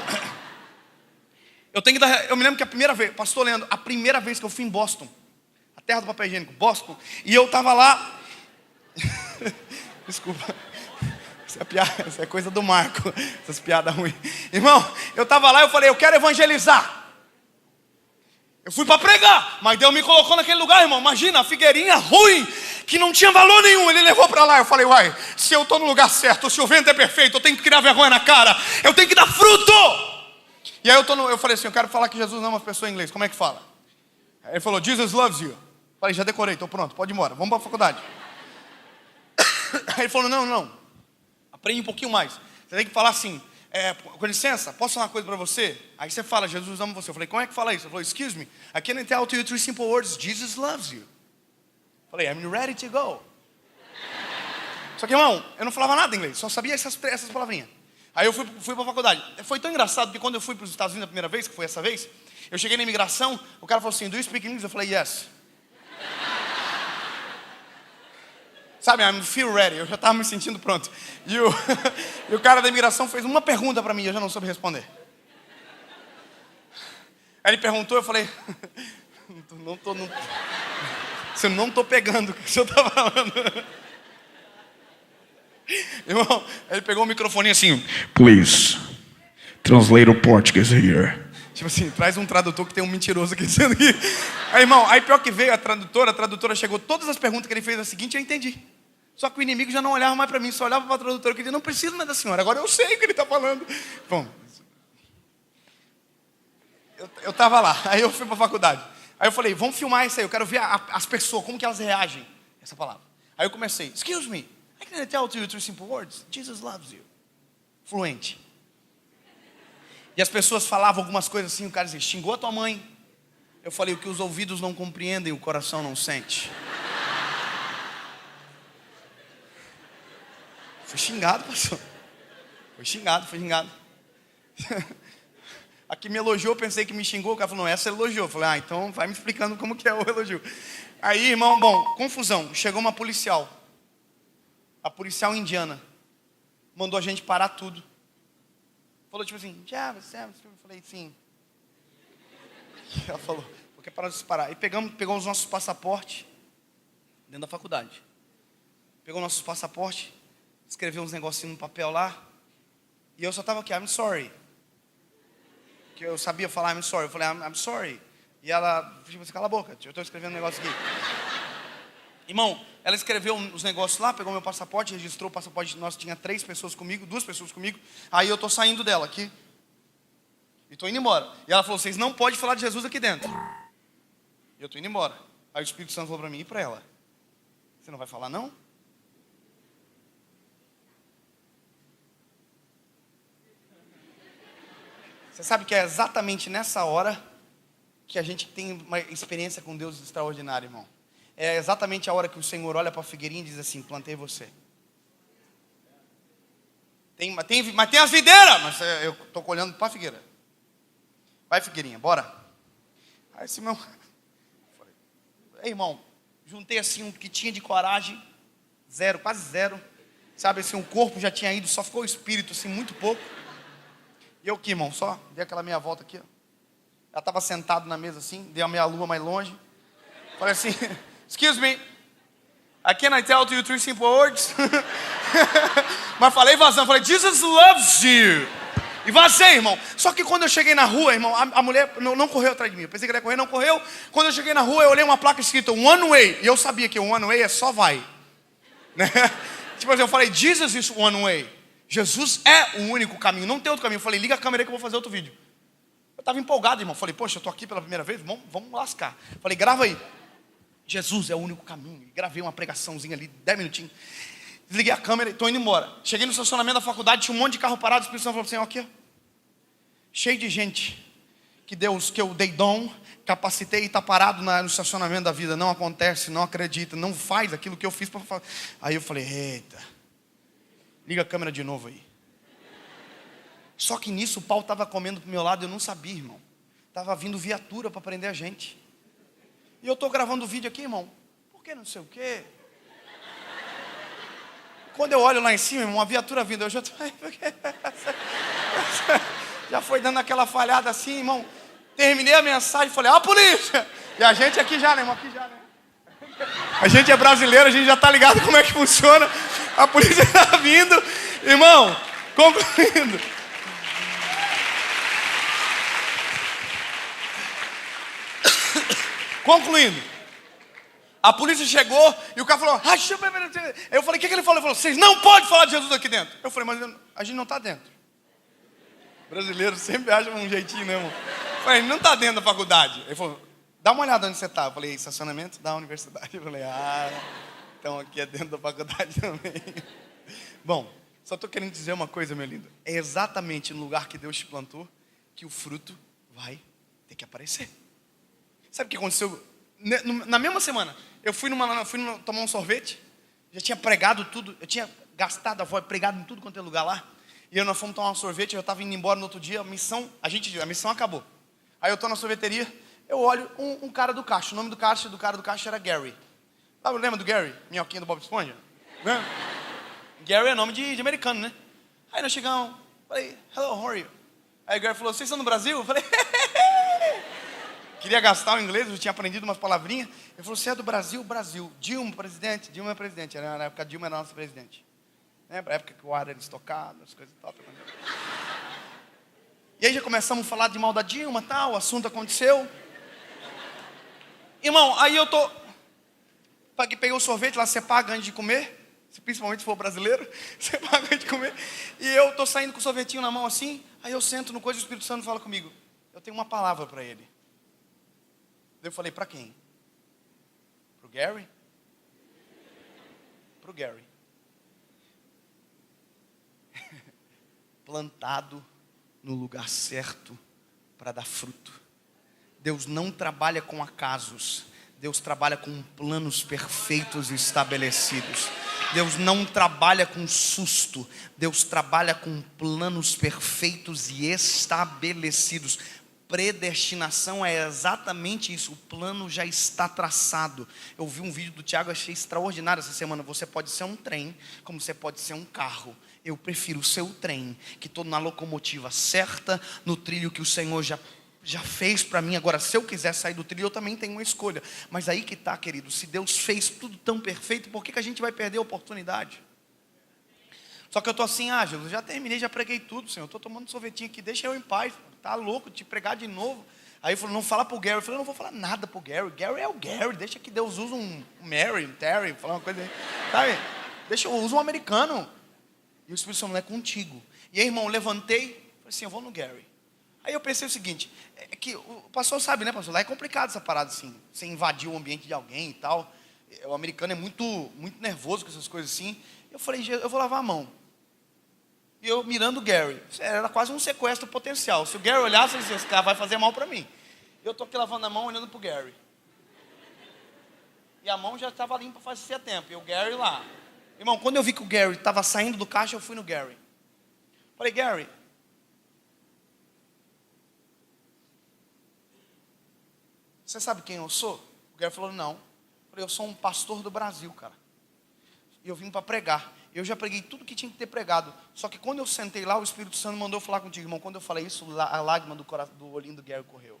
eu me lembro que a primeira vez, pastor Leandro, a primeira vez que eu fui em Boston, a terra do papel higiênico, Boston, e eu estava lá, desculpa, isso é coisa do Marco, essas piadas ruins. Irmão, eu estava lá e eu falei, eu quero evangelizar. Eu fui para pregar, mas Deus me colocou naquele lugar, irmão. Imagina, a figueirinha ruim, que não tinha valor nenhum, Ele levou para lá. Eu falei, uai, se eu estou no lugar certo, se o vento é perfeito, eu tenho que criar vergonha na cara, eu tenho que dar fruto. E aí eu falei assim, eu quero falar que Jesus ama as pessoas em inglês, como é que fala? Aí ele falou, Jesus loves you. Eu falei, já decorei, estou pronto, pode ir embora, vamos para a faculdade. Aí ele falou, não, aprende um pouquinho mais. Você tem que falar assim, com licença, posso falar uma coisa para você? Aí você fala, Jesus ama você. Eu falei, como é que fala isso? Ele falou, excuse me, I can't tell to you 3 simple words, Jesus loves you. Eu falei, I'm ready to go. Só que, irmão, eu não falava nada em inglês, só sabia essas palavrinhas. Aí eu fui para a faculdade. Foi tão engraçado que quando eu fui para os Estados Unidos a primeira vez, que foi essa vez, eu cheguei na imigração, o cara falou assim, do you speak English? Eu falei, yes. Sabe, I feel ready, eu já estava me sentindo pronto. E o cara da imigração fez uma pergunta para mim, eu já não soube responder. Aí ele perguntou, eu falei, não estou pegando o que o senhor está falando. Irmão, ele pegou o microfone assim, please, translate o Portuguese here. Tipo assim, traz um tradutor que tem um mentiroso aqui dizendo que... Aí, irmão, aí pior que veio a tradutora chegou, todas as perguntas que ele fez a seguinte, eu entendi. Só que o inimigo já não olhava mais para mim, só olhava para a tradutora, que ele não precisa mais da senhora, agora eu sei o que ele está falando. Bom, eu estava lá, aí eu fui para a faculdade. Aí eu falei, vamos filmar isso aí, eu quero ver as pessoas, como que elas reagem a essa palavra. Aí eu comecei, excuse me, I can tell to you 3 simple words, Jesus loves you. Fluente. E as pessoas falavam algumas coisas assim, o cara dizia, xingou a tua mãe. Eu falei, o que os ouvidos não compreendem, o coração não sente. Fui xingado, pastor. Foi xingado. Aqui me elogiou, pensei que me xingou. O cara falou, não, essa elogiou. Eu falei, então vai me explicando como que é o elogio. Aí, irmão, confusão. Chegou uma policial. A policial indiana. Mandou a gente parar tudo. Falou tipo assim, eu falei, sim. Ela falou, porque parou de se parar. Aí pegou os nossos passaportes dentro da faculdade. Pegou nossos passaportes, escreveu uns negocinhos no papel lá. E eu só estava aqui, I'm sorry. Que eu sabia falar I'm sorry. Eu falei, I'm sorry. E ela, tipo assim, cala a boca, eu estou escrevendo um negócio aqui. Irmão, ela escreveu os negócios lá, pegou meu passaporte, registrou o passaporte. Nós tinha 2 pessoas comigo. Aí eu estou saindo dela aqui. E estou indo embora. E ela falou, vocês não podem falar de Jesus aqui dentro. E eu estou indo embora. Aí o Espírito Santo falou para mim e para ela, você não vai falar não? Você sabe que é exatamente nessa hora que a gente tem uma experiência com Deus extraordinária, irmão. É exatamente a hora que o Senhor olha para a figueirinha e diz assim, plantei você. Mas tem as videiras, mas eu estou olhando para a figueira. Vai, figueirinha, bora. Aí esse irmão, ei, irmão, juntei assim um que tinha de coragem, quase zero. Sabe assim, o corpo já tinha ido, só ficou o espírito assim, muito pouco. E eu aqui, irmão, só dei aquela meia volta aqui, ó. Ela estava sentado na mesa assim, dei a meia lua mais longe. Falei assim, excuse me, I can't tell to you 3 simple words. Mas falei vazando, falei, Jesus loves you. E vazei, irmão. Só que quando eu cheguei na rua, irmão, a mulher não correu atrás de mim. Eu pensei que ela ia correr, não correu. Quando eu cheguei na rua, eu olhei uma placa escrita one way. E eu sabia que o one way é só vai. Né? Tipo assim, eu falei, Jesus is one way. Jesus é o único caminho, não tem outro caminho. Eu falei, liga a câmera aí que eu vou fazer outro vídeo. Eu estava empolgado, irmão. Falei, poxa, eu estou aqui pela primeira vez, vamos lascar. Falei, grava aí. Jesus é o único caminho. E gravei uma pregaçãozinha ali, 10 minutinhos. Desliguei a câmera e estou indo embora. Cheguei no estacionamento da faculdade, tinha um monte de carro parado. O Espírito Santo falou assim, ó, aqui, ó. Cheio de gente que eu dei dom, capacitei e está parado no estacionamento da vida. Não acontece, não acredita, não faz aquilo que eu fiz para fazer. Aí eu falei, eita, liga a câmera de novo aí. Só que nisso o pau estava comendo pro meu lado, eu não sabia, irmão. Estava vindo viatura para prender a gente. E eu estou gravando o vídeo aqui, irmão. Por que não sei o quê? Quando eu olho lá em cima, irmão, uma viatura vindo, eu já estou... Já foi dando aquela falhada assim, irmão. Terminei a mensagem e falei, a polícia! E a gente aqui já, né, irmão? Aqui já, né? A gente é brasileiro, a gente já está ligado como é que funciona. A polícia está vindo. Irmão, concluindo. Concluindo. A polícia chegou e o cara falou, eu falei, o que ele falou? Ele falou, vocês não podem falar de Jesus aqui dentro. Eu falei, mas a gente não está dentro. Brasileiro sempre acha um jeitinho, né, irmão? Eu falei, não está dentro da faculdade. Ele falou, dá uma olhada onde você está. Eu falei, estacionamento da universidade. Eu falei, então aqui é dentro da faculdade também. Bom, só estou querendo dizer uma coisa, meu lindo. É exatamente no lugar que Deus te plantou que o fruto vai ter que aparecer. Sabe o que aconteceu? Na mesma semana, eu fui tomar um sorvete, já tinha pregado tudo, eu tinha gastado a voz, pregado em tudo quanto é lugar lá. E nós fomos tomar um sorvete, eu estava indo embora no outro dia, a missão acabou. Aí eu estou na sorveteria, eu olho um cara do caixa, o nome do cara do caixa era Gary. Lembra do Gary? Minhoquinha do Bob Esponja? Né? Gary é nome de americano, né? Aí nós chegamos, falei, hello, how are you? Aí o Gary falou, vocês estão no Brasil? Eu falei, queria gastar o inglês, eu tinha aprendido umas palavrinhas. Ele falou, você é do Brasil? Brasil. Dilma, presidente? Dilma é presidente. Na época, Dilma era nossa presidente. Lembra? A época que o ar era estocado, as coisas e tal. E aí já começamos a falar de mal da Dilma, tal, o assunto aconteceu. Irmão, aí eu tô... Peguei o sorvete lá, você paga antes de comer. Principalmente se for brasileiro, você paga antes de comer. E eu tô saindo com o sorvetinho na mão assim. Aí eu sento no coisa e o Espírito Santo fala comigo. Eu tenho uma palavra para ele. Eu falei, para quem? Pro Gary? Pro Gary. Plantado no lugar certo para dar fruto. Deus não trabalha com acasos. Deus trabalha com planos perfeitos e estabelecidos. Deus não trabalha com susto. Deus trabalha com planos perfeitos e estabelecidos. Predestinação é exatamente isso. O plano já está traçado. Eu vi um vídeo do Tiago, achei extraordinário essa semana. Você pode ser um trem, como você pode ser um carro. Eu prefiro ser o trem, que estou na locomotiva certa, no trilho que o Senhor já fez para mim. Agora, se eu quiser sair do trilho, eu também tenho uma escolha. Mas aí que está, querido. Se Deus fez tudo tão perfeito, por que a gente vai perder a oportunidade? Só que eu estou assim, Jesus, já terminei, já preguei tudo, Senhor. Eu estou tomando sorvetinho aqui, deixa eu em paz. Tá louco de pregar de novo. Aí ele falou, não fala pro Gary. Eu falei, eu não vou falar nada pro Gary. Gary é o Gary, deixa que Deus use um Mary, um Terry, falar uma coisa aí. Sabe? Deixa eu uso um americano. E o Espírito Santo não é contigo. E aí, irmão, eu levantei, falei assim, eu vou no Gary. Aí eu pensei o seguinte, é que o pastor sabe, né, pastor? Lá é complicado essa parada assim, você invadir o ambiente de alguém e tal. O americano é muito nervoso com essas coisas assim. Eu falei, eu vou lavar a mão. E eu mirando o Gary. Era quase um sequestro potencial. Se o Gary olhasse, ele disse, esse cara vai fazer mal para mim. Eu estou aqui lavando a mão, olhando para o Gary. E a mão já estava limpa fazia tempo. E o Gary lá. Irmão, quando eu vi que o Gary estava saindo do caixa, eu fui no Gary. Falei, Gary, você sabe quem eu sou? O Gary falou, não. Eu falei, eu sou um pastor do Brasil, cara. E eu vim para pregar. Eu já preguei tudo que tinha que ter pregado. Só que quando eu sentei lá, o Espírito Santo mandou falar contigo, irmão. Quando eu falei isso, a lágrima do olhinho do Gary correu.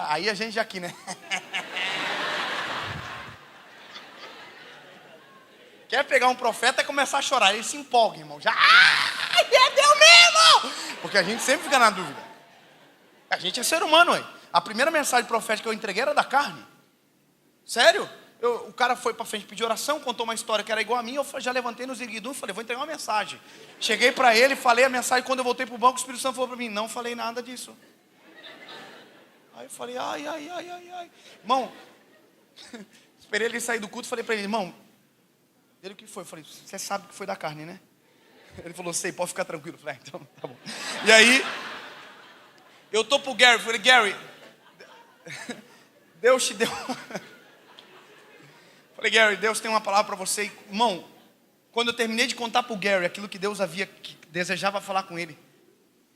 Aí a gente já aqui, né? Quer pegar um profeta e começar a chorar. Ele se empolga, irmão. Já, é Deus mesmo! Porque a gente sempre fica na dúvida. A gente é ser humano, ué. A primeira mensagem profética que eu entreguei era da carne. Sério? O cara foi para frente pedir oração, contou uma história que era igual a minha. Eu já levantei nos irguidum e falei, vou entregar uma mensagem. Cheguei para ele, falei a mensagem. Quando eu voltei para o banco, o Espírito Santo falou para mim, não falei nada disso. Aí eu falei, ai. Irmão, esperei ele sair do culto, falei para ele, irmão, ele o que foi? Eu falei, você sabe que foi da carne, né? Ele falou, sei, pode ficar tranquilo. Eu falei, então tá bom. E aí, eu tô pro Gary, falei, Gary, Deus te deu... Falei, Gary, Deus tem uma palavra para você. Irmão, quando eu terminei de contar para o Gary aquilo que Deus desejava falar com ele,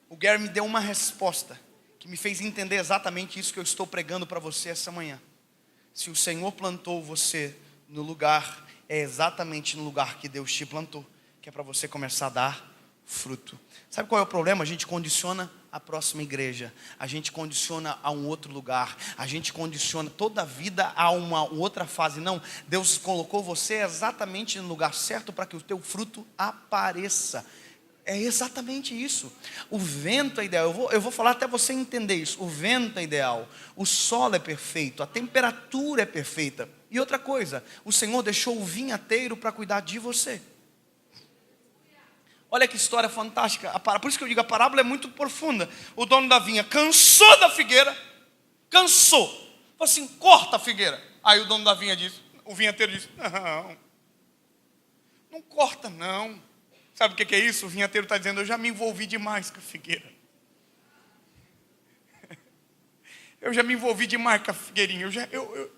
o Gary me deu uma resposta que me fez entender exatamente isso que eu estou pregando para você essa manhã. Se o Senhor plantou você no lugar, é exatamente no lugar que Deus te plantou, que é para você começar a dar fruto. Sabe qual é o problema? A gente condiciona a próxima igreja, a gente condiciona a um outro lugar, a gente condiciona toda a vida a uma outra fase. Não, Deus colocou você exatamente no lugar certo para que o teu fruto apareça. É exatamente isso. O vento é ideal. Eu vou falar até você entender isso. O vento é ideal, o solo é perfeito, a temperatura é perfeita. E outra coisa, o Senhor deixou o vinhateiro para cuidar de você. Olha que história fantástica. Por isso que eu digo, a parábola é muito profunda. O dono da vinha cansou da figueira. Cansou. Falou assim, corta a figueira. Aí o dono da vinha disse, o vinhateiro disse, não corta não. Sabe o que é isso? O vinhateiro está dizendo, eu já me envolvi demais com a figueira. Eu já me envolvi demais com a figueirinha.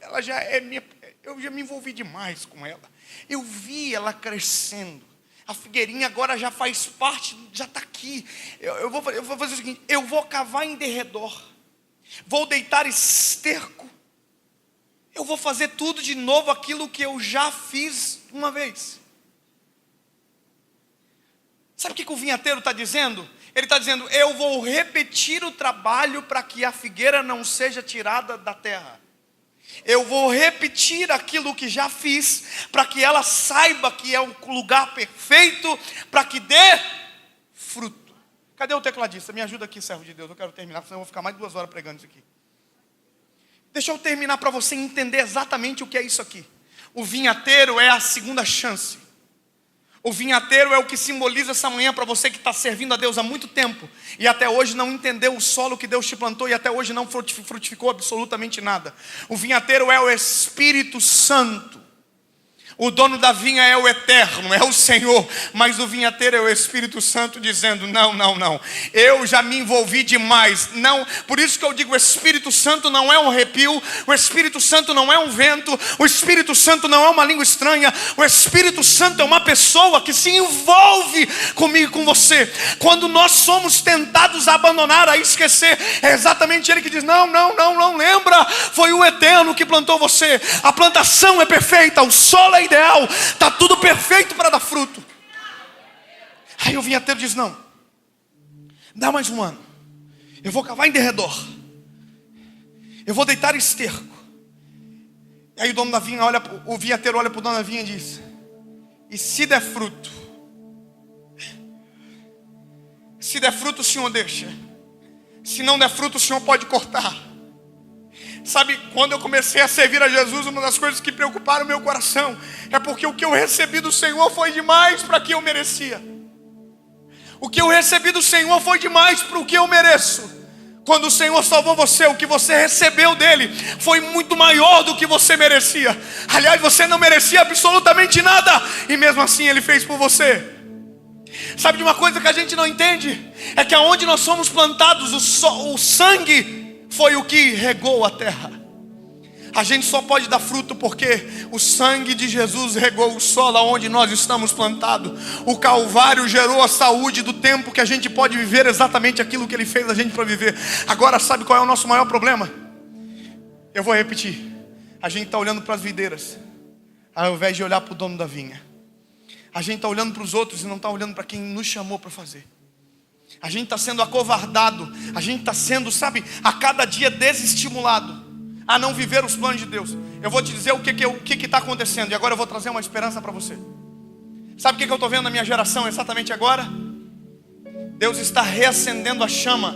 Ela já é minha. Eu já me envolvi demais com ela. Eu vi ela crescendo. A figueirinha agora já faz parte, já está aqui. Eu vou fazer o seguinte, eu vou cavar em derredor. Vou deitar esterco. Eu vou fazer tudo de novo aquilo que eu já fiz uma vez. Sabe o que o vinhateiro está dizendo? Ele está dizendo, eu vou repetir o trabalho para que a figueira não seja tirada da terra. Eu vou repetir aquilo que já fiz, para que ela saiba que é um lugar perfeito, para que dê fruto. Cadê o tecladista? Me ajuda aqui, servo de Deus, eu quero terminar, senão eu vou ficar mais 2 horas pregando isso aqui. Deixa eu terminar para você entender exatamente o que é isso aqui. O vinhateiro é a segunda chance. O vinhateiro é o que simboliza essa manhã para você que está servindo a Deus há muito tempo e até hoje não entendeu o solo que Deus te plantou e até hoje não frutificou absolutamente nada. O vinhateiro é o Espírito Santo. O dono da vinha é o Eterno, é o Senhor, mas o vinhateiro é o Espírito Santo dizendo, não, eu já me envolvi demais, não, por isso que eu digo, o Espírito Santo não é um arrepio, o Espírito Santo não é um vento, o Espírito Santo não é uma língua estranha, o Espírito Santo é uma pessoa que se envolve comigo e com você. Quando nós somos tentados a abandonar, a esquecer, é exatamente Ele que diz, não, lembra, foi o Eterno que plantou você, a plantação é perfeita, o solo é ideal, está tudo perfeito para dar fruto. Aí o vinhateiro diz, não, dá mais um ano, eu vou cavar em derredor, eu vou deitar esterco. E aí o dono da vinha o vinhateiro olha para o dono da vinha e diz, e se der fruto? Se der fruto o Senhor deixa, se não der fruto o Senhor pode cortar. Sabe, quando eu comecei a servir a Jesus, uma das coisas que preocuparam o meu coração é porque o que eu recebi do Senhor foi demais para o que eu merecia. O que eu recebi do Senhor foi demais para o que eu mereço. Quando o Senhor salvou você, o que você recebeu dele foi muito maior do que você merecia. Aliás, você não merecia absolutamente nada e mesmo assim Ele fez por você. Sabe de uma coisa que a gente não entende? É que aonde nós somos plantados, o sangue foi o que regou a terra. A gente só pode dar fruto porque o sangue de Jesus regou o solo onde nós estamos plantados. O Calvário gerou a saúde do tempo que a gente pode viver exatamente aquilo que Ele fez a gente para viver. Agora sabe qual é o nosso maior problema? Eu vou repetir. A gente está olhando para as videiras ao invés de olhar para o dono da vinha. A gente está olhando para os outros e não está olhando para quem nos chamou para fazer. A gente está sendo acovardado. A gente está sendo, sabe, a cada dia desestimulado a não viver os planos de Deus. Eu vou te dizer o que está acontecendo. E agora eu vou trazer uma esperança para você. Sabe o que eu estou vendo na minha geração exatamente agora? Deus está reacendendo a chama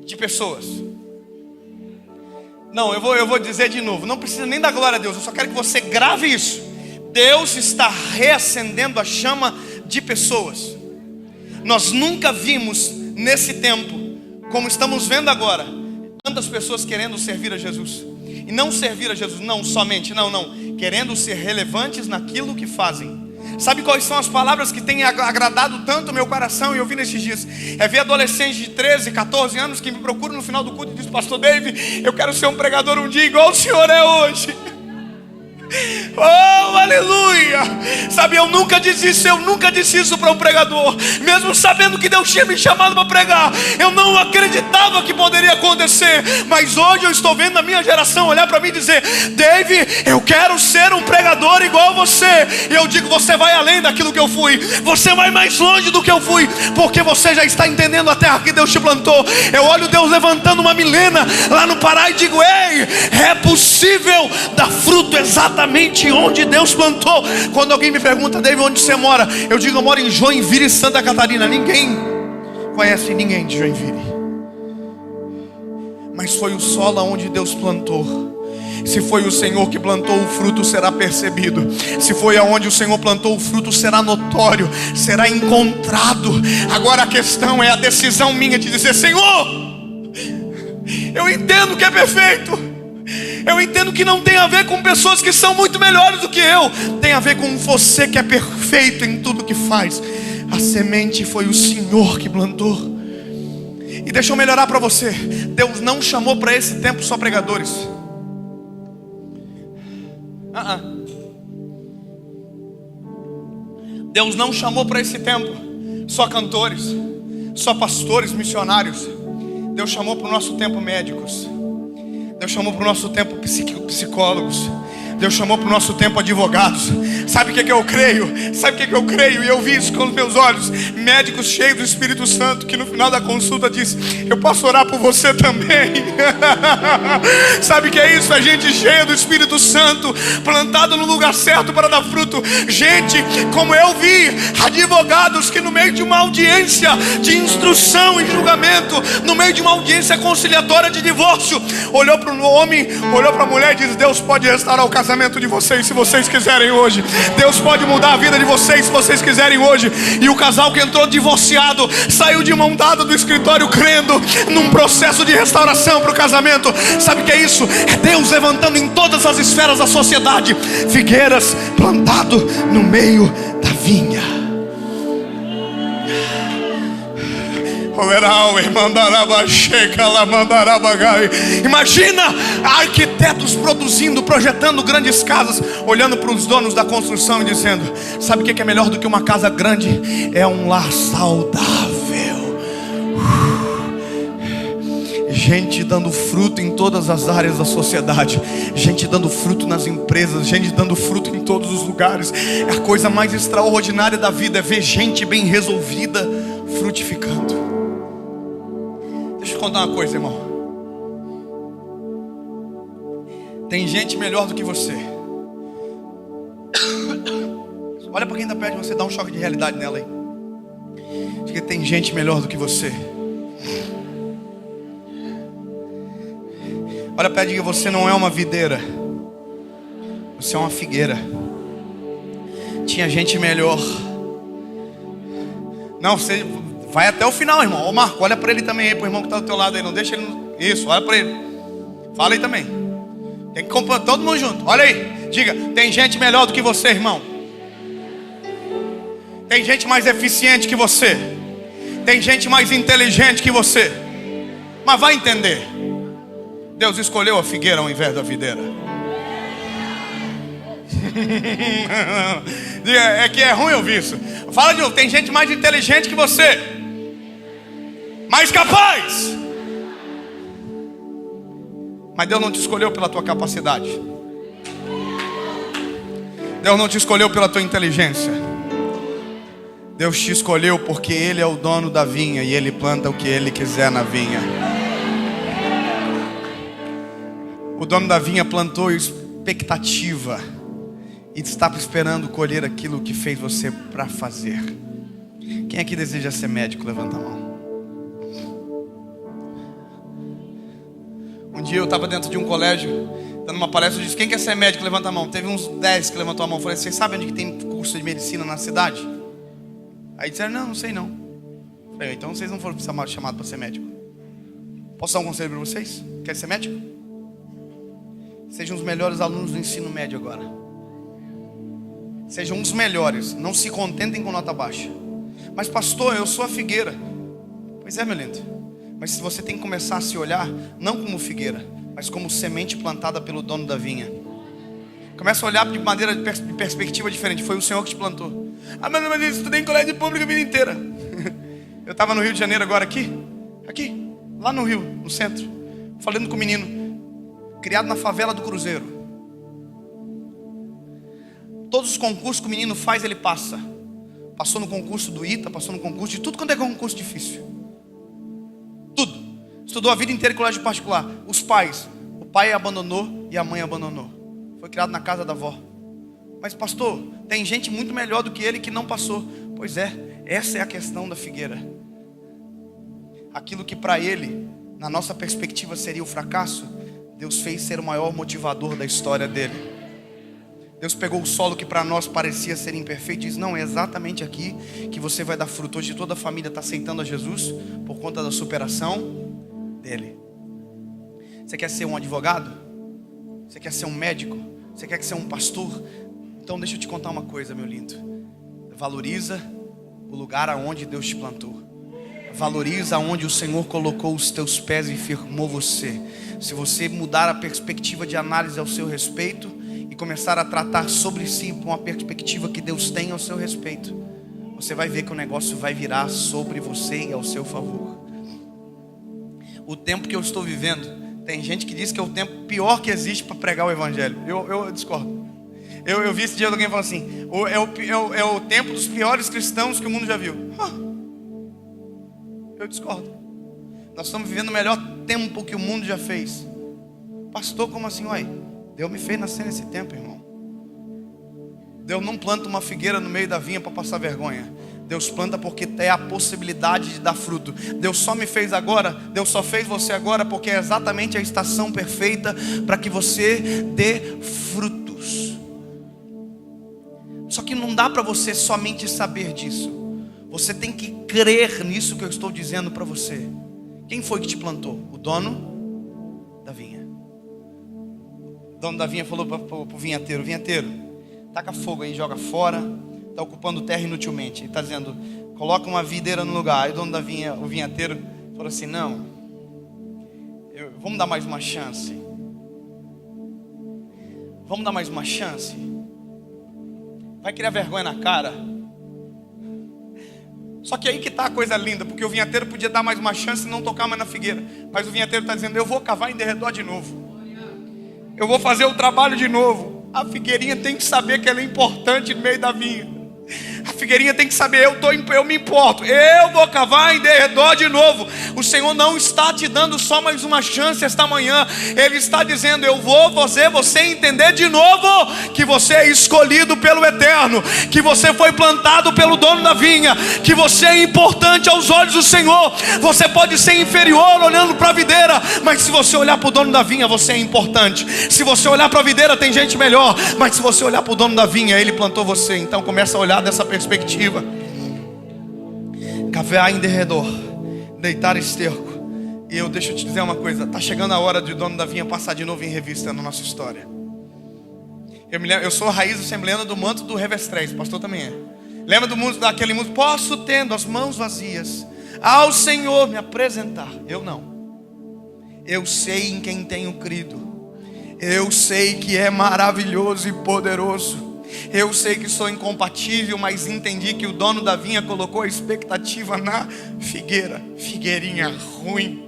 de pessoas. Não, eu vou dizer de novo. Não precisa nem dar glória a Deus. Eu só quero que você grave isso. Deus está reacendendo a chama de pessoas. Nós nunca vimos nesse tempo, como estamos vendo agora, tantas pessoas querendo servir a Jesus. E não servir a Jesus, não somente, não. Querendo ser relevantes naquilo que fazem. Sabe quais são as palavras que têm agradado tanto o meu coração e eu vi nesses dias? É ver adolescentes de 13, 14 anos que me procuram no final do culto e dizem: Pastor David, eu quero ser um pregador um dia igual o senhor é hoje. Oh, aleluia! Sabe, eu nunca disse isso para um pregador. Mesmo sabendo que Deus tinha me chamado para pregar, eu não acreditava que poderia acontecer. Mas hoje eu estou vendo a minha geração olhar para mim e dizer: David, eu quero ser um pregador igual você. E eu digo: você vai além daquilo que eu fui. Você vai mais longe do que eu fui, porque você já está entendendo a terra que Deus te plantou. Eu olho Deus levantando uma Milena lá no Pará e digo: ei, é possível dar fruto exatamente onde Deus plantou. Quando alguém me pergunta: David, onde você mora? Eu digo: eu moro em Joinville, Santa Catarina. Ninguém conhece ninguém de Joinville, mas foi o solo onde Deus plantou. Se foi o Senhor que plantou, o fruto será percebido. Se foi aonde o Senhor plantou, o fruto será notório, será encontrado. Agora a questão é a decisão minha de dizer: Senhor, eu entendo que é perfeito. Eu entendo que não tem a ver com pessoas que são muito melhores do que eu. Tem a ver com você que é perfeito em tudo que faz. A semente foi o Senhor que plantou. E deixa eu melhorar para você. Deus não chamou para esse tempo só pregadores. Deus não chamou para esse tempo só cantores, só pastores, missionários. Deus chamou para o nosso tempo médicos. Deus chamou para o nosso tempo psicólogos. Deus chamou para o nosso tempo advogados. Sabe o que eu creio? E eu vi isso com os meus olhos. Médicos cheios do Espírito Santo, que no final da consulta diz: eu posso orar por você também. Sabe o que é isso? É gente cheia do Espírito Santo, plantado no lugar certo para dar fruto. Gente, como eu vi, advogados que no meio de uma audiência de instrução e julgamento, no meio de uma audiência conciliatória de divórcio, olhou para o homem, olhou para a mulher e disse: Deus pode restaurar o casamento de vocês se vocês quiserem hoje. Deus pode mudar a vida de vocês se vocês quiserem hoje. E o casal que entrou divorciado saiu de mão dada do escritório, crendo num processo de restauração para o casamento. Sabe o que é isso? É Deus levantando em todas as esferas da sociedade figueiras plantado no meio da vinha. Imagina arquitetos produzindo, projetando grandes casas, olhando para os donos da construção e dizendo: sabe o que é melhor do que uma casa grande? É um lar saudável. Gente dando fruto em todas as áreas da sociedade. Gente dando fruto nas empresas. Gente dando fruto em todos os lugares. A coisa mais extraordinária da vida é ver gente bem resolvida frutificando. Deixa eu contar uma coisa, irmão. Tem gente melhor do que você. Olha para quem está perto de você, dá um choque de realidade nela aí. Diga: tem gente melhor do que você. Olha perto e diga: você não é uma videira, você é uma figueira. Tinha gente melhor. Não, você vai até o final, irmão. Ô Marco, olha para ele também aí, pro irmão que está do teu lado aí. Não deixa ele. Isso, olha para ele. Fala aí também. Tem que comprar todo mundo junto. Olha aí. Diga: tem gente melhor do que você, irmão. Tem gente mais eficiente que você. Tem gente mais inteligente que você. Mas vai entender. Deus escolheu a figueira ao invés da videira. É que é ruim ouvir isso. Fala de novo: tem gente mais inteligente que você, mais capaz. Mas Deus não te escolheu pela tua capacidade. Deus não te escolheu pela tua inteligência. Deus te escolheu porque Ele é o dono da vinha e Ele planta o que Ele quiser na vinha. O dono da vinha plantou expectativa e está esperando colher aquilo que fez você para fazer. Quem aqui deseja ser médico? Levanta a mão. Um dia eu estava dentro de um colégio, dando uma palestra, eu disse: quem quer ser médico? Levanta a mão. Teve uns 10 que levantou a mão. Eu falei: vocês sabem onde que tem curso de medicina na cidade? Aí disseram: não sei não. Eu falei: então vocês não foram chamados para ser médico. Posso dar um conselho para vocês? Querem ser médico? Sejam os melhores alunos do ensino médio agora. Sejam os melhores. Não se contentem com nota baixa. Mas pastor, eu sou a figueira. Pois é, meu lindo. Mas se você tem que começar a se olhar, não como figueira, mas como semente plantada pelo dono da vinha. Começa a olhar de maneira de perspectiva diferente. Foi o Senhor que te plantou. Ah, mas eu estudei em colégio público a vida inteira. Eu estava no Rio de Janeiro agora aqui, lá no Rio, no centro, falando com um menino, criado na favela do Cruzeiro. Todos os concursos que o menino faz, ele passa. Passou no concurso do ITA, passou no concurso de tudo quanto é concurso difícil. Tudo. Estudou a vida inteira em colégio particular. Os pais, o pai abandonou e a mãe abandonou. Foi criado na casa da avó. Mas pastor, tem gente muito melhor do que ele que não passou. Pois é, essa é a questão da figueira. Aquilo que para ele, na nossa perspectiva, seria o fracasso, Deus fez ser o maior motivador da história dele. Deus pegou o solo que para nós parecia ser imperfeito e diz: não, é exatamente aqui que você vai dar fruto. Hoje toda a família está aceitando a Jesus por conta da superação dele. Você quer ser um advogado? Você quer ser um médico? Você quer ser um pastor? Então deixa eu te contar uma coisa, meu lindo. Valoriza o lugar aonde Deus te plantou. Valoriza aonde o Senhor colocou os teus pés e firmou você. Se você mudar a perspectiva de análise ao seu respeito e começar a tratar sobre si com a perspectiva que Deus tem ao seu respeito, você vai ver que o negócio vai virar sobre você e ao seu favor. O tempo que eu estou vivendo, tem gente que diz que é o tempo pior que existe para pregar o evangelho. Eu discordo. Eu vi esse dia alguém falando assim: é o tempo dos piores cristãos que o mundo já viu. Eu discordo. Nós estamos vivendo o melhor tempo que o mundo já fez. Pastor, como assim? Uai, Deus me fez nascer nesse tempo, irmão. Deus não planta uma figueira no meio da vinha para passar vergonha. Deus planta porque tem a possibilidade de dar fruto. Deus só me fez agora, Deus só fez você agora porque é exatamente a estação perfeita para que você dê frutos. Só que não dá para você somente saber disso. Você tem que crer nisso que eu estou dizendo para você. Quem foi que te plantou? O dono da vinha. O dono da vinha falou para o vinhateiro: vinhateiro, taca fogo aí, joga fora. Está ocupando terra inutilmente. Ele está dizendo: coloca uma videira no lugar. Aí o dono da vinha, o vinhateiro, falou assim: não, vamos dar mais uma chance. Vamos dar mais uma chance. Vai criar vergonha na cara. Só que aí que está a coisa linda, porque o vinhateiro podia dar mais uma chance e não tocar mais na figueira. Mas o vinhateiro está dizendo: eu vou cavar em derredor de novo. Eu vou fazer o trabalho de novo. A figueirinha tem que saber que ela é importante no meio da vinha. A figueirinha tem que saber: eu me importo, eu vou cavar em derredor de novo. O Senhor não está te dando só mais uma chance esta manhã. Ele está dizendo: eu vou fazer você entender de novo que você é escolhido pelo Eterno, que você foi plantado pelo dono da vinha, que você é importante aos olhos do Senhor. Você pode ser inferior olhando para a videira, mas se você olhar para o dono da vinha, você é importante. Se você olhar para a videira, tem gente melhor, mas se você olhar para o dono da vinha, ele plantou você. Então começa a olhar dessa perspectiva. Cavar em derredor, deitar esterco. E deixa eu te dizer uma coisa: está chegando a hora de o dono da vinha passar de novo em revista na nossa história. Eu sou a raiz assembleana do manto do Revestrez, o pastor também é. Lembra daquele mundo? Posso, tendo as mãos vazias, ao Senhor me apresentar. Eu não. Eu sei em quem tenho crido. Eu sei que é maravilhoso e poderoso. Eu sei que sou incompatível, mas entendi que o dono da vinha colocou a expectativa na figueira. Figueirinha ruim.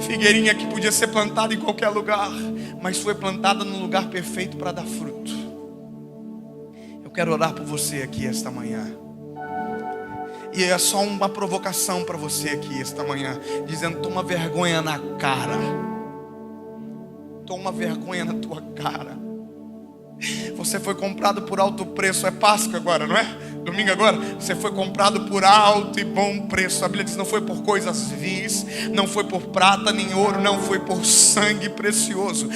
Figueirinha que podia ser plantada em qualquer lugar, mas foi plantada no lugar perfeito para dar fruto. Eu quero orar por você aqui esta manhã. E é só uma provocação para você aqui esta manhã, dizendo: toma vergonha na cara. Toma vergonha na tua cara. Você foi comprado por alto preço. É Páscoa agora, não é? domingo agora, você foi comprado por alto e bom preço. A Bíblia diz: não foi por coisas vis, não foi por prata nem ouro, não foi por sangue precioso.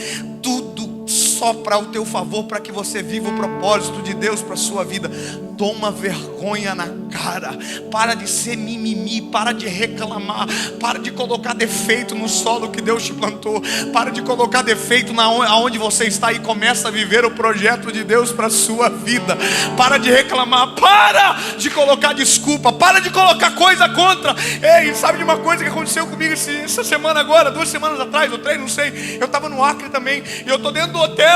Tudo só para o teu favor, para que você viva o propósito de Deus para a sua vida. Toma vergonha na cara. Para de ser mimimi, para de reclamar, para de colocar defeito no solo que Deus te plantou, para de colocar defeito aonde você está, e começa a viver o projeto de Deus para a sua vida. Para de reclamar, para de colocar desculpa, para de colocar coisa contra. Ei, sabe de uma coisa que aconteceu comigo essa semana agora, 2 semanas atrás, ou 3, não sei. Eu estava no Acre também, e eu estou dentro do hotel.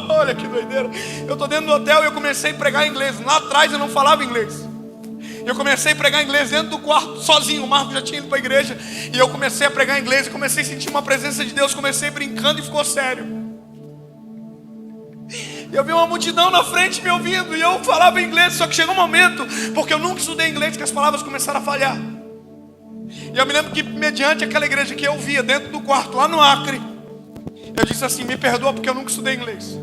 Olha que doideira. Eu estou dentro do hotel e eu comecei a pregar inglês. Lá atrás eu não falava inglês. Eu comecei a pregar inglês dentro do quarto, sozinho. O Marco já tinha ido para a igreja. E eu comecei a pregar inglês e comecei a sentir uma presença de Deus. Comecei brincando e ficou sério. E eu vi uma multidão na frente me ouvindo. E eu falava inglês, só que chegou um momento, porque eu nunca estudei inglês, que as palavras começaram a falhar. E eu me lembro que, mediante aquela igreja que eu via dentro do quarto, lá no Acre, eu disse assim: me perdoa porque eu nunca estudei inglês,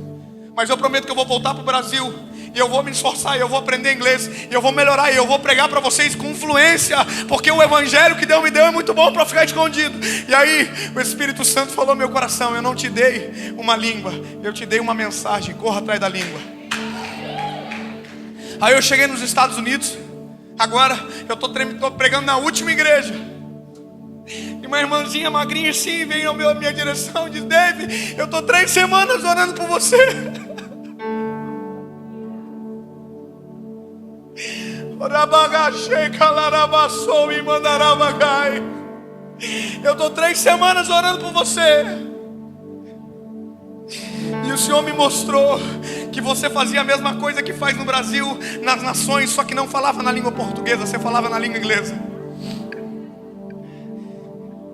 mas eu prometo que eu vou voltar para o Brasil, e eu vou me esforçar, e eu vou aprender inglês, e eu vou melhorar, e eu vou pregar para vocês com fluência, porque o evangelho que Deus me deu é muito bom para ficar escondido. E aí o Espírito Santo falou no meu coração: eu não te dei uma língua, eu te dei uma mensagem, corra atrás da língua. Aí eu cheguei nos Estados Unidos. Agora eu estou pregando na última igreja, e uma irmãzinha magrinha assim vem à minha direção e diz: Dave, eu estou 3 semanas orando por você. Eu estou 3 semanas orando por você, e o Senhor me mostrou que você fazia a mesma coisa que faz no Brasil, nas nações, só que não falava na língua portuguesa, você falava na língua inglesa.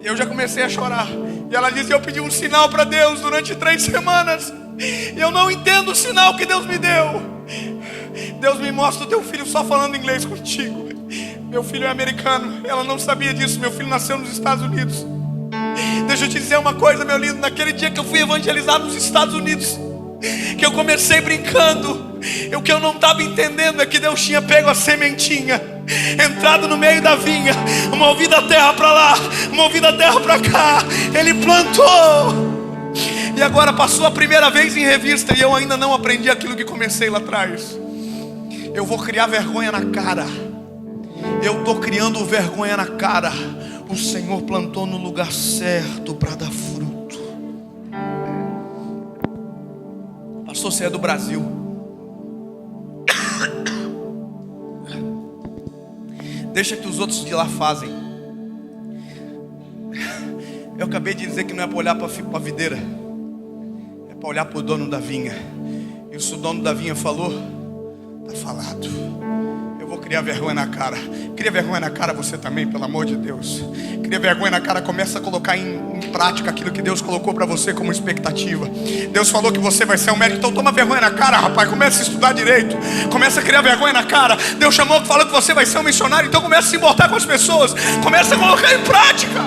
Eu já comecei a chorar. E ela disse: eu pedi um sinal para Deus durante 3 semanas, e eu não entendo o sinal que Deus me deu. Deus me mostra o teu filho só falando inglês contigo. Meu filho é americano, ela não sabia disso. Meu filho nasceu nos Estados Unidos. Deixa eu te dizer uma coisa, meu lindo. Naquele dia que eu fui evangelizar nos Estados Unidos, que eu comecei brincando, o que eu não estava entendendo é que Deus tinha pego a sementinha, entrado no meio da vinha, movido a terra para lá, movido a terra para cá. Ele plantou, e agora passou a primeira vez em revista, e eu ainda não aprendi aquilo que comecei lá atrás. Eu vou criar vergonha na cara. Eu estou criando vergonha na cara. O Senhor plantou no lugar certo para dar fruto. Pastor, você é do Brasil. Deixa que os outros de lá fazem. Eu acabei de dizer que não é para olhar para a videira, é para olhar para o dono da vinha. E se o dono da vinha falou, está falado. Eu vou criar vergonha na cara. Cria vergonha na cara você também, pelo amor de Deus. Cria vergonha na cara. Começa a colocar em prática aquilo que Deus colocou para você como expectativa. Deus falou que você vai ser um médico, então toma vergonha na cara, rapaz. Começa a estudar direito. Começa a criar vergonha na cara. Deus falou que você vai ser um missionário, então começa a se importar com as pessoas. Começa a colocar em prática.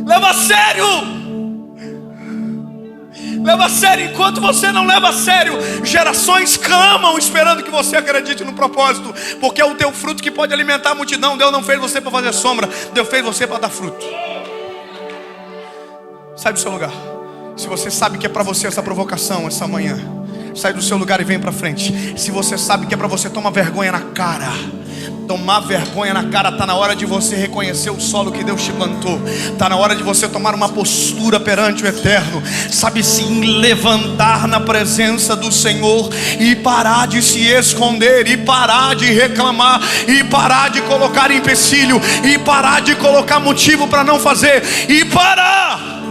Leva a sério. Leva a sério. Enquanto você não leva a sério, gerações clamam esperando que você acredite no propósito, porque é o teu fruto que pode alimentar a multidão. Deus não fez você para fazer sombra, Deus fez você para dar fruto. Sai do seu lugar. Se você sabe que é para você essa provocação essa manhã, sai do seu lugar e vem para frente. Se você sabe que é para você, toma vergonha na cara. Tomar vergonha na cara. Está na hora de você reconhecer o solo que Deus te plantou. Está na hora de você tomar uma postura perante o Eterno. Sabe, sim, levantar na presença do Senhor e parar de se esconder, e parar de reclamar, e parar de colocar empecilho, e parar de colocar motivo para não fazer, e parar.